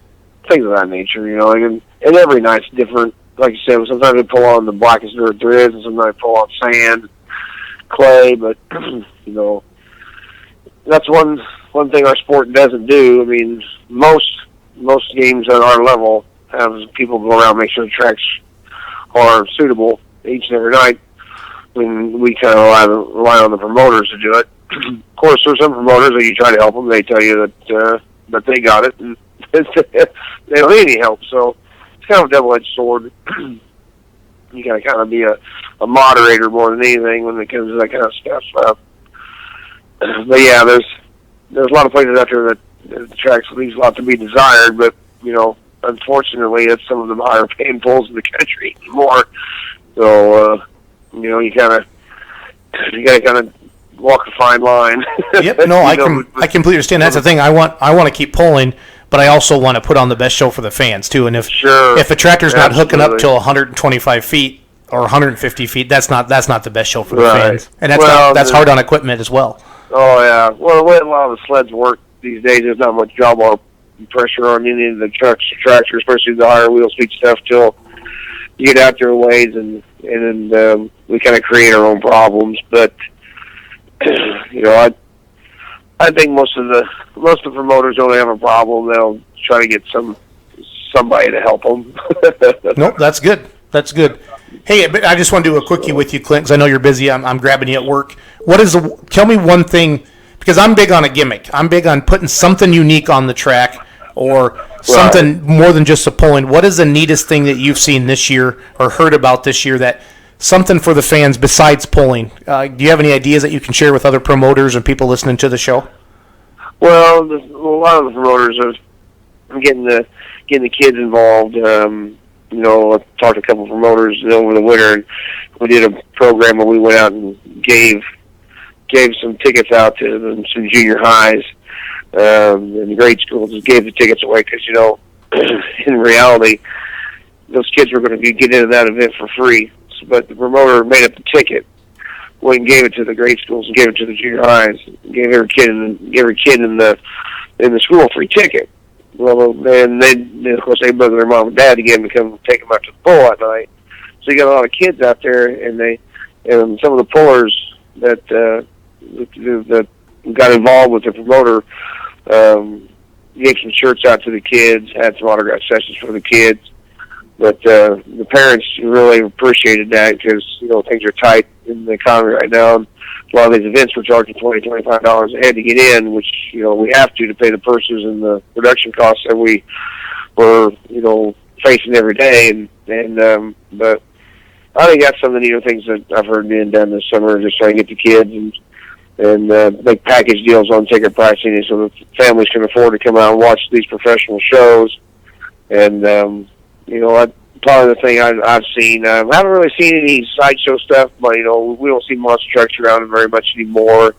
things of that nature. And and every night's different. Like you said, sometimes we pull on the blackest dirt there is, and sometimes we pull on sand, clay. But you know, that's one thing our sport doesn't do. I mean, most games at our level have people go around and make sure the tracks are suitable each and every night. When we kind of rely on the promoters to do it. Of course, there's some promoters that you try to help them. They tell you that they got it, and they don't need any help. So it's kind of a double-edged sword. You got to kind of be a moderator more than anything when it comes to that kind of stuff. But yeah, there's a lot of places out there that the tracks leaves a lot to be desired. But you know, unfortunately, it's some of the higher paying pulls in the country more. So you know, you got to kind of walk a fine line. Yep. No, I completely understand. That's the thing. I want to keep pulling, but I also want to put on the best show for the fans too. And if a tractor's not hooking up till 125 feet or 150 feet, that's not the best show for the fans. And that's hard on equipment as well. Oh yeah. Well, the way a lot of the sleds work these days, there's not much job or pressure on any of the tractors, especially the higher wheel speed stuff, till you get out there a ways, and then we kind of create our own problems. But you know, I think most of the promoters don't have a problem. They'll try to get somebody to help them. Nope, that's good. That's good. Hey, I just want to do a quickie with you, Clint, because I know you're busy. I'm grabbing you at work. Tell me one thing, because I'm big on a gimmick. I'm big on putting something unique on the track, or something more than just a pulling. What is the neatest thing that you've seen this year or heard about this year, that something for the fans besides pulling? Do you have any ideas that you can share with other promoters and people listening to the show? Well, a lot of the promoters are getting the kids involved. You know, I talked to a couple of promoters over the winter, and we did a program where we went out and gave some tickets out to some junior highs. And the grade schools just gave the tickets away because, you know, in reality, those kids were going to get into that event for free. But the promoter made up the ticket, went and gave it to the grade schools and gave it to the junior highs, gave every kid in the school a free ticket. Well, and then of course they bug their mom and dad to get them to come take them out to the pool at night. So you got a lot of kids out there, and some of the pullers that got involved with the promoter gave some shirts out to the kids, had some autograph sessions for the kids. But the parents really appreciated that because, you know, things are tight in the economy right now. And a lot of these events were charging $20, $25 a head to get in, which, you know, we have to pay the purses and the production costs that we were, you know, facing every day. But I think that's some of the neater things that I've heard being done this summer, just trying to get the kids and make package deals on ticket pricing so that families can afford to come out and watch these professional shows. And, you know, probably the thing I've seen, I haven't really seen any sideshow stuff, but, you know, we don't see monster trucks around very much anymore.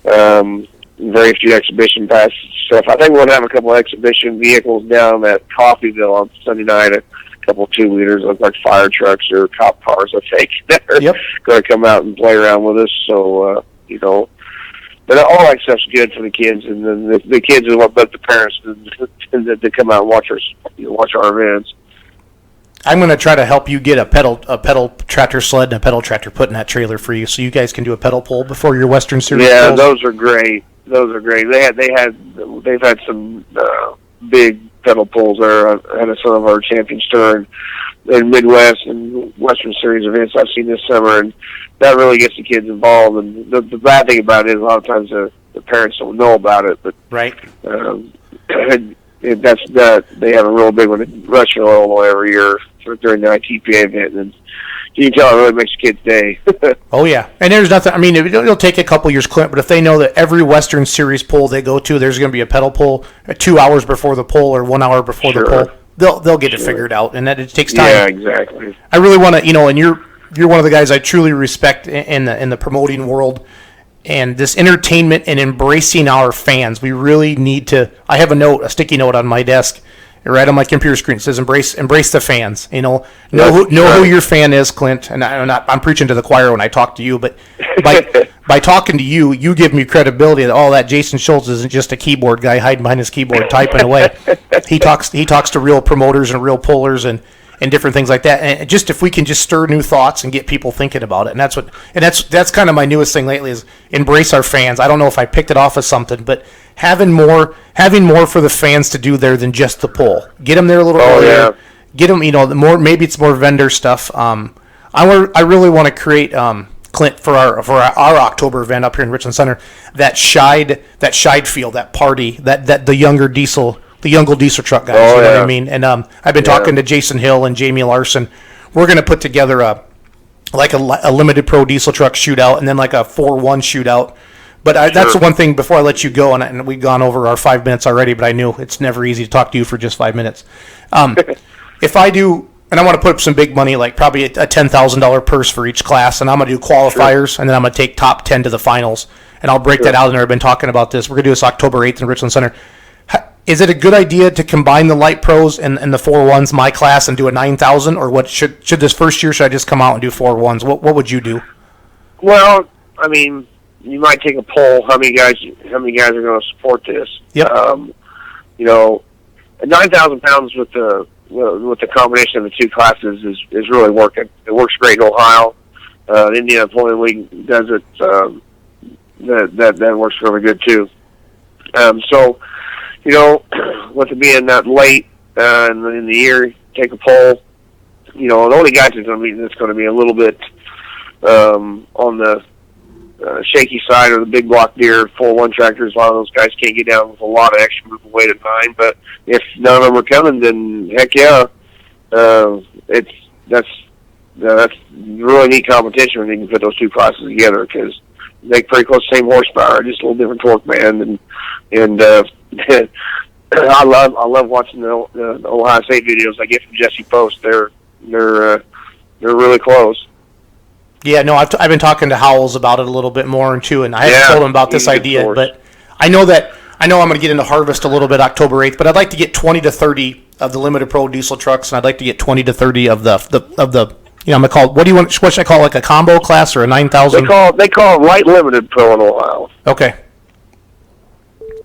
Very few exhibition pass stuff. I think we're going to have a couple of exhibition vehicles down at Coffeyville on Sunday night, a couple 2-liters, look like fire trucks or cop cars, I think, that are going to come out and play around with us. So, you know, but all that stuff's good for the kids, and then the kids are what but the parents to come out and watch our events. I'm going to try to help you get a pedal tractor sled and a pedal tractor put in that trailer for you, so you guys can do a pedal pull before your Western Series. Yeah, pulls. Those are great. They've had some big pedal pulls there at some of our Champions Tour and Midwest and Western Series events I've seen this summer, and that really gets the kids involved. And the bad thing about it is a lot of times the parents don't know about it, but right. They have a real big one in Rushville, Illinois every year during the ITPA event, and you can tell it really makes the kids' day. Oh yeah, and there's nothing. I mean, it'll take a couple years, Clint, but if they know that every Western Series pull they go to, there's going to be a pedal pull 2 hours before the pull or 1 hour before the pull, they'll get it figured out, and that it takes time. Yeah, exactly. I really want to, you know, and you're one of the guys I truly respect in the promoting world. And this entertainment and embracing our fans, we really need to. I have a sticky note on my desk, right on my computer screen. It says embrace the fans. Know who your fan is, Clint. And I'm preaching to the choir when I talk to you, but by talking to you, you give me credibility that that Jason Schultz isn't just a keyboard guy hiding behind his keyboard typing away. He talks to real promoters and real pullers and different things like that. And just if we can just stir new thoughts and get people thinking about it, and that's kind of my newest thing lately is embrace our fans. I don't know if I picked it off of something, but having more for the fans to do there than just the pull. Get them there a little earlier. Yeah. Get them, more. Maybe it's more vendor stuff. I really want to create Clint for our October event up here in Richland Center. That Scheid field, that party, that the younger diesel truck guys. You know what I mean? And I've been talking to Jason Hill and Jamie Larson. We're going to put together a limited pro diesel truck shootout and then like a 4-1 shootout. But that's the one thing before I let you go, and we've gone over our 5 minutes already, but I knew it's never easy to talk to you for just 5 minutes. If I do, and I want to put up some big money, like probably a $10,000 purse for each class, and I'm going to do qualifiers, and then I'm going to take top 10 to the finals, and I'll break that out in there. I've been talking about this. We're going to do this October 8th in Richland Center. Is it a good idea to combine the light pros and the 4-1s, my class, and do a 9,000, or what should this first year, should I just come out and do 4-1s? What would you do? Well, I mean, you might take a poll. How many guys are going to support this? Yep. 9,000 pounds with the combination of the two classes is really working. It works great in Ohio. The Indiana Pulling League does it. That works really good too. With it being that late in the year, take a poll. The only guys that's going to be a little bit on the shaky side are the big block deer 4-1 tractors. A lot of those guys can't get down with a lot of extra moving weight at 9. But if none of them are coming, then heck yeah, that's you really neat competition when you can put those two classes together because they pretty close to the same horsepower, just a little different torque band, and I love watching the Ohio State videos I get from Jesse Post. They're really close. Yeah, no, I've been talking to Howells about it a little bit more too, and I haven't told him about this idea, but I know I'm going to get into harvest a little bit October 8th, but I'd like to get 20 to 30 of the limited pro diesel trucks, and I'd like to get 20 to 30 of the I'm gonna call what should I call it, like a combo class or a 9,000? They call it light limited pro in Ohio. Okay.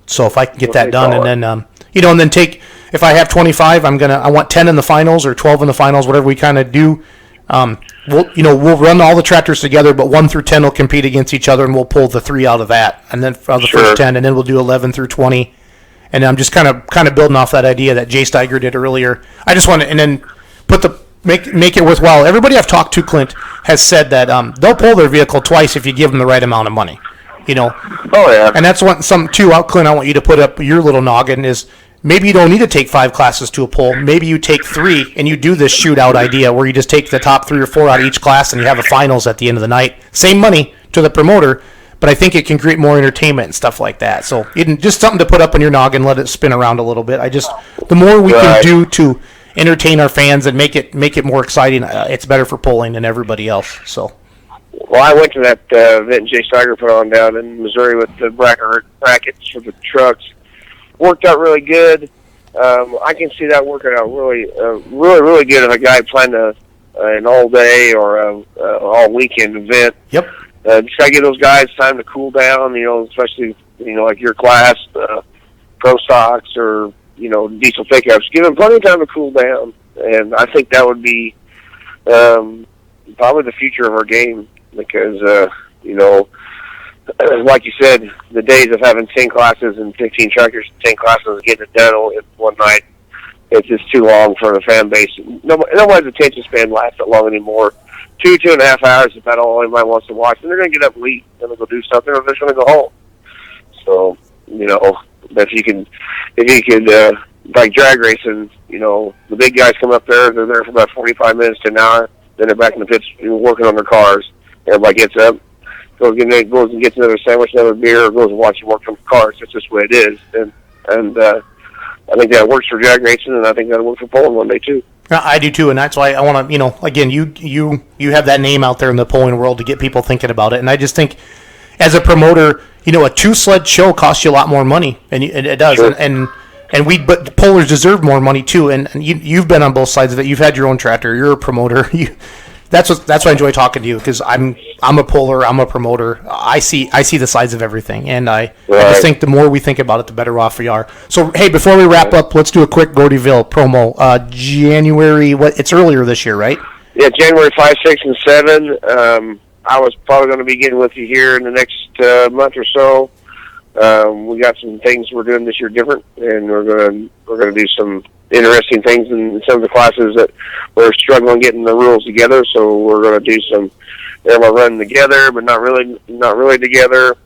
So if I can get that done, and then and then take, if I have 25, I want 10 in the finals or 12 in the finals, whatever we kind of do. We'll run all the tractors together, but 1 through 10 will compete against each other, and we'll pull the 3 out of that, and then for the first 10, and then we'll do 11 through 20. And I'm just kind of building off that idea that Jay Steiger did earlier. I just want to, and then make it worthwhile. Everybody I've talked to, Clint, has said that they'll pull their vehicle twice if you give them the right amount of money. Oh yeah. And that's something too. Clint, I want you to put up your little noggin is maybe you don't need to take 5 classes to a pull. Maybe you take 3 and you do this shootout idea where you just take the top 3 or 4 out of each class and you have a finals at the end of the night. Same money to the promoter, but I think it can create more entertainment and stuff like that. So just something to put up in your noggin, let it spin around a little bit. The more we can do to entertain our fans and make it more exciting, it's better for pulling than everybody else. So. Well, I went to that event Jay Steiger put on down in Missouri with the brackets for the trucks. Worked out really good. I can see that working out really good if a guy planned an all-day or all-weekend event. Yep. Just got to give those guys time to cool down, especially, like your class, Pro Stocks or, diesel pickups. Give them plenty of time to cool down. And I think that would be probably the future of our game because, like you said, the days of having 10 classes and 15 tractors, 10 classes and getting it done in one night, it's just too long for the fan base. Nobody's attention span lasts that long anymore. 2.5 hours is about all anybody wants to watch. And they're going to get up and leave. They're going to go do something or they're just going to go home. So, if you could, like drag racing, the big guys come up there, they're there for about 45 minutes to an hour, then they're back in the pits working on their cars. Everybody gets up, goes and gets another sandwich, another beer, or goes and watches work on the cars. That's just the way it is. And I think that works for drag racing, and I think that'll work for pulling one day too. I do too, and that's why I want to, again, you have that name out there in the pulling world to get people thinking about it, and I just think as a promoter, a 2-sled show costs you a lot more money, and it does, sure. and but pullers deserve more money too. And you've been on both sides of it. You've had your own tractor. You're a promoter. That's why I enjoy talking to you, because I'm a puller. I'm a promoter. I see the sides of everything, and I just think the more we think about it, the better off we are. So hey, before we wrap up, let's do a quick Gordyville promo. January, it's earlier this year, right? Yeah, January 5, 6, and 7. I was probably going to be getting with you here in the next month or so. We got some things we're doing this year different, and we're going to do some interesting things in some of the classes that we're struggling getting the rules together. So we're going to do some airline running together, but not really together.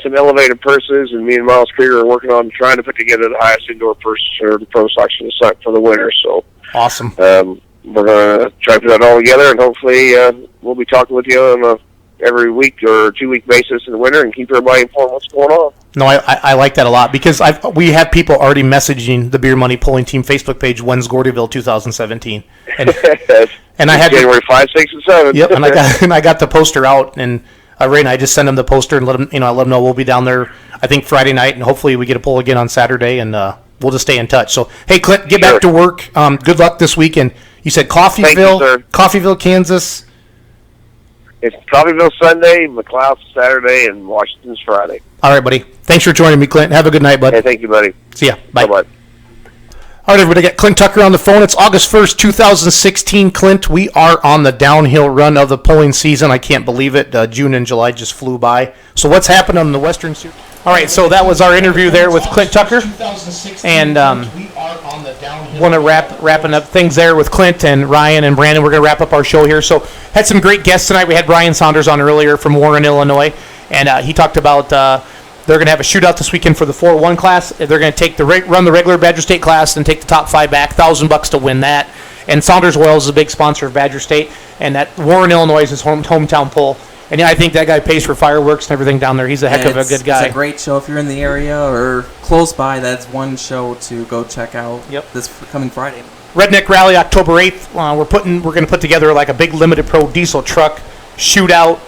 Some elevated purses, and me and Miles Krieger are working on trying to put together the highest indoor purse for the pro selection for the winter. So awesome. We're going to try to put that all together, and hopefully we'll be talking with you on a every week or 2 week basis in the winter and keep everybody informed what's going on. No, I like that a lot, because we have people already messaging the Beer Money Pulling Team Facebook page, when's Gordyville 2017? And I had January 5, 6, and 7. Yep, and I got the poster out, and Ray and I just sent them the poster and let them know we'll be down there, I think Friday night, and hopefully we get a pull again on Saturday, and we'll just stay in touch. So hey, Clint, get back to work. Good luck this weekend. You said Coffeyville, Kansas. It's Coffeyville Sunday, McLeod Saturday, and Washington's Friday. All right, buddy. Thanks for joining me, Clint. Have a good night, bud. Hey, thank you, buddy. See ya. Bye. Bye-bye. All right, everybody, got Clint Tucker on the phone. It's August 1st, 2016. Clint, we are on the downhill run of the pulling season. I can't believe it. June and July just flew by. So what's happened on the Western Series? All right, so that was our interview there with Clint Tucker. And want to wrapping up things there with Clint and Ryan and Brandon. We're going to wrap up our show here. So had some great guests tonight. We had Brian Saunders on earlier from Warren, Illinois. And he talked about they're going to have a shootout this weekend for the 4-1 class. They're going to take run the regular Badger State class and take the top 5 back, $1,000 to win that. And Saunders Oils is a big sponsor of Badger State, and that Warren, Illinois is his hometown pull. And yeah, I think that guy pays for fireworks and everything down there. He's a heck of a good guy. It's a great show if you're in the area or close by. That's one show to go check out. This coming Friday. Redneck Rally, October 8th. We're going to put together like a big limited pro diesel truck shootout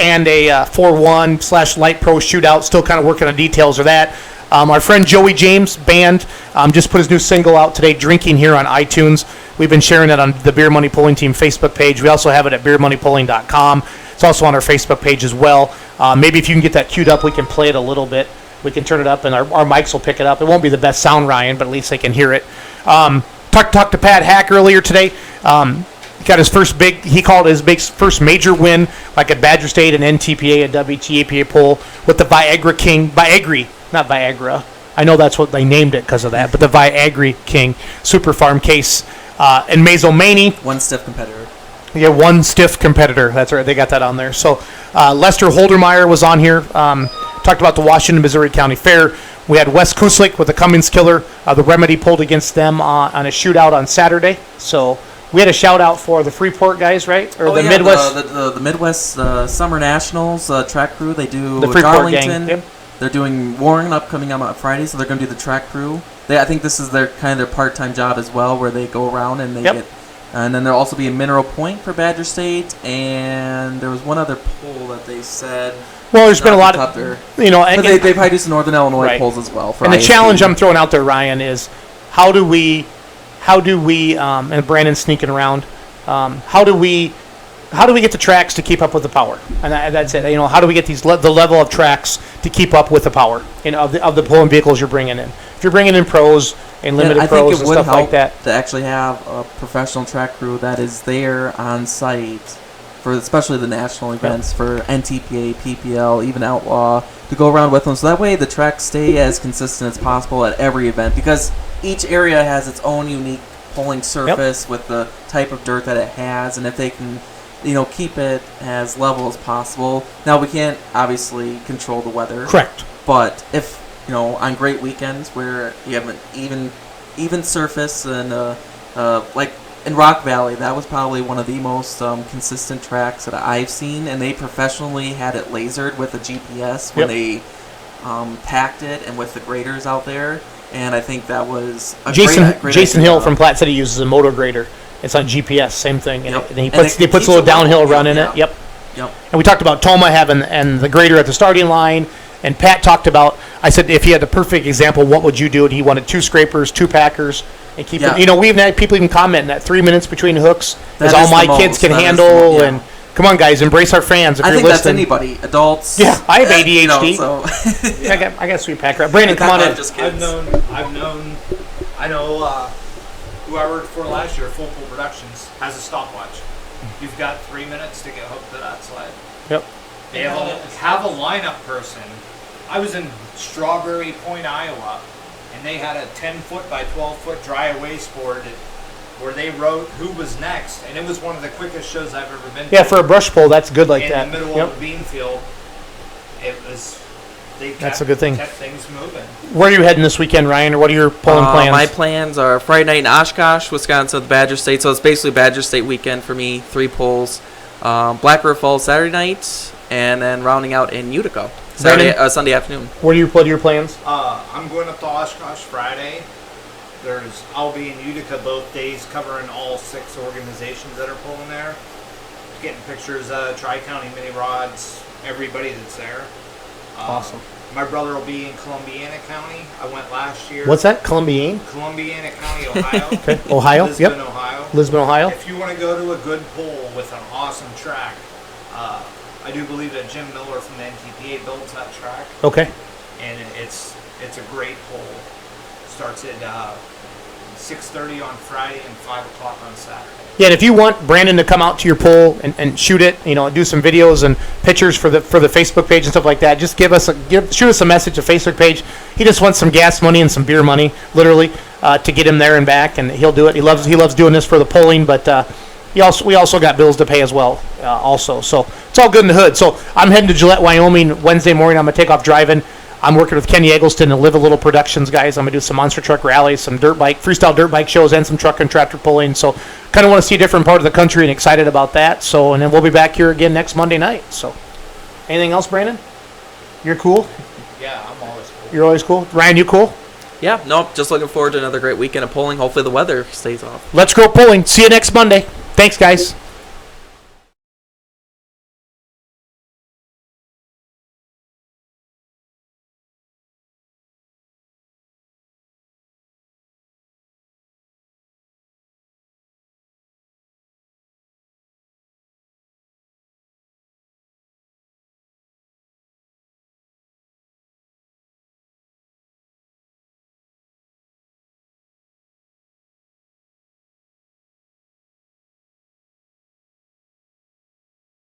and a 4-1 / light pro shootout. Still kind of working on details of that. Our friend Joey James Band just put his new single out today, Drinking, here on iTunes. We've been sharing it on the Beer Money Pulling Team Facebook page. We also have it at beermoneypulling.com. It's also on our Facebook page as well. Maybe if you can get that queued up, we can play it a little bit. We can turn it up, and our mics will pick it up. It won't be the best sound, Ryan, but at least they can hear it. Talked to Pat Hack earlier today. He got his first he called it his first major win, like at Badger State and NTPA and WTAPA poll with the not Viagra. I know that's what they named it because of that, but the Viagra King Super Farm case and Mazomanie. One stiff competitor. Yeah, one stiff competitor. That's right. They got that on there. So Lester Holdermeier was on here. Talked about the Washington, Missouri County Fair. We had Wes Kusick with the Cummins Killer. The Remedy pulled against them on a shootout on Saturday. So we had a shout out for the Freeport guys, right? Or Midwest. The Midwest Summer Nationals track crew. They do the Freeport Darlington. Gang. Yep. They're doing Warren upcoming on Friday, so they're going to do the track crew. I think this is their part-time job as well, where they go around and they get. And then there'll also be a Mineral Point for Badger State, and there was one other poll that they said. Well, there's been a lot of, and they probably do some Northern Illinois polls as well. And the challenge I'm throwing out there, Ryan, is how do we, and Brandon's sneaking around, how do we get the tracks to keep up with the power? And that's it. How do we get the level of tracks to keep up with the power of the pulling vehicles you're bringing in? If you're bringing in pros and limited pros and stuff like that, to actually have a professional track crew that is there on site for especially the national events for NTPA, PPL, even Outlaw, to go around with them. So that way the tracks stay as consistent as possible at every event, because each area has its own unique pulling surface with the type of dirt that it has, and if they can keep it as level as possible. Now, we can't obviously control the weather. Correct. But if, on great weekends where you have an even surface, and like in Rock Valley, that was probably one of the most consistent tracks that I've seen, and they professionally had it lasered with a GPS when they packed it, and with the graders out there, and I think that was a great Jason Hill from Platte City uses a motor grader. It's on GPS, same thing, and he puts a little downhill run in it. Yep. And we talked about Toma having and the grader at the starting line, And Pat talked about, I said, if he had the perfect example, what would you do? And he wanted 2 scrapers, 2 packers, and keep them. You know, we've had people even comment that 3 minutes between hooks is all my kids can handle. And come on, guys, embrace our fans. If you're listening. That's anybody, adults. Yeah, I have ADHD. You know, so. I got a sweet packer. Brandon, come on in. I know who I worked for last year, Full Pool Productions, has a stopwatch. You've got 3 minutes to get hooked to that sled. Yep. They have a lineup person. I was in Strawberry Point, Iowa, and they had a 10-foot by 12-foot dry erase board where they wrote who was next, and it was one of the quickest shows I've ever been to. Yeah, for a brush pull, that's good like that. In the middle of the bean field, it was. That's a good thing. Kept things moving. Where are you heading this weekend, Ryan, or what are your pulling plans? My plans are Friday night in Oshkosh, Wisconsin, Badger State. So it's basically Badger State weekend for me. 3 pulls. Black River Falls Saturday night, and then rounding out in Utica Sunday afternoon. What are your plans? I'm going up to Oshkosh Friday. I'll be in Utica both days, covering all 6 organizations that are pulling there. Getting pictures of Tri-County Mini Rods, everybody that's there. Awesome. My brother will be in Columbiana County. I went last year. What's that? Columbiana County, Ohio. Okay. Ohio? Lisbon, Ohio. Lisbon, Ohio. If you want to go to a good pull with an awesome track, I do believe that Jim Miller from the NTPA builds that track. Okay. And it's a great pull. Starts at 6:30 on Friday and 5 o'clock on Saturday. Yeah, and if you want Brandon to come out to your pool and shoot it, do some videos and pictures for the Facebook page and stuff like that, just shoot us a message, a Facebook page. He just wants some gas money and some beer money, literally, to get him there and back, and he'll do it. He loves doing this for the pulling, but we also got bills to pay as well, also. So it's all good in the hood. So I'm heading to Gillette, Wyoming Wednesday morning. I'm gonna take off driving. I'm working with Kenny Eggleston and Live a Little Productions guys. I'm going to do some monster truck rallies, some freestyle dirt bike shows, and some truck and tractor pulling. So kind of want to see a different part of the country and excited about that. So, and then we'll be back here again next Monday night. So anything else, Brandon? You're cool? Yeah, I'm always cool. You're always cool? Ryan, you cool? Yeah, nope. Just looking forward to another great weekend of pulling. Hopefully the weather stays off. Let's go pulling. See you next Monday. Thanks, guys.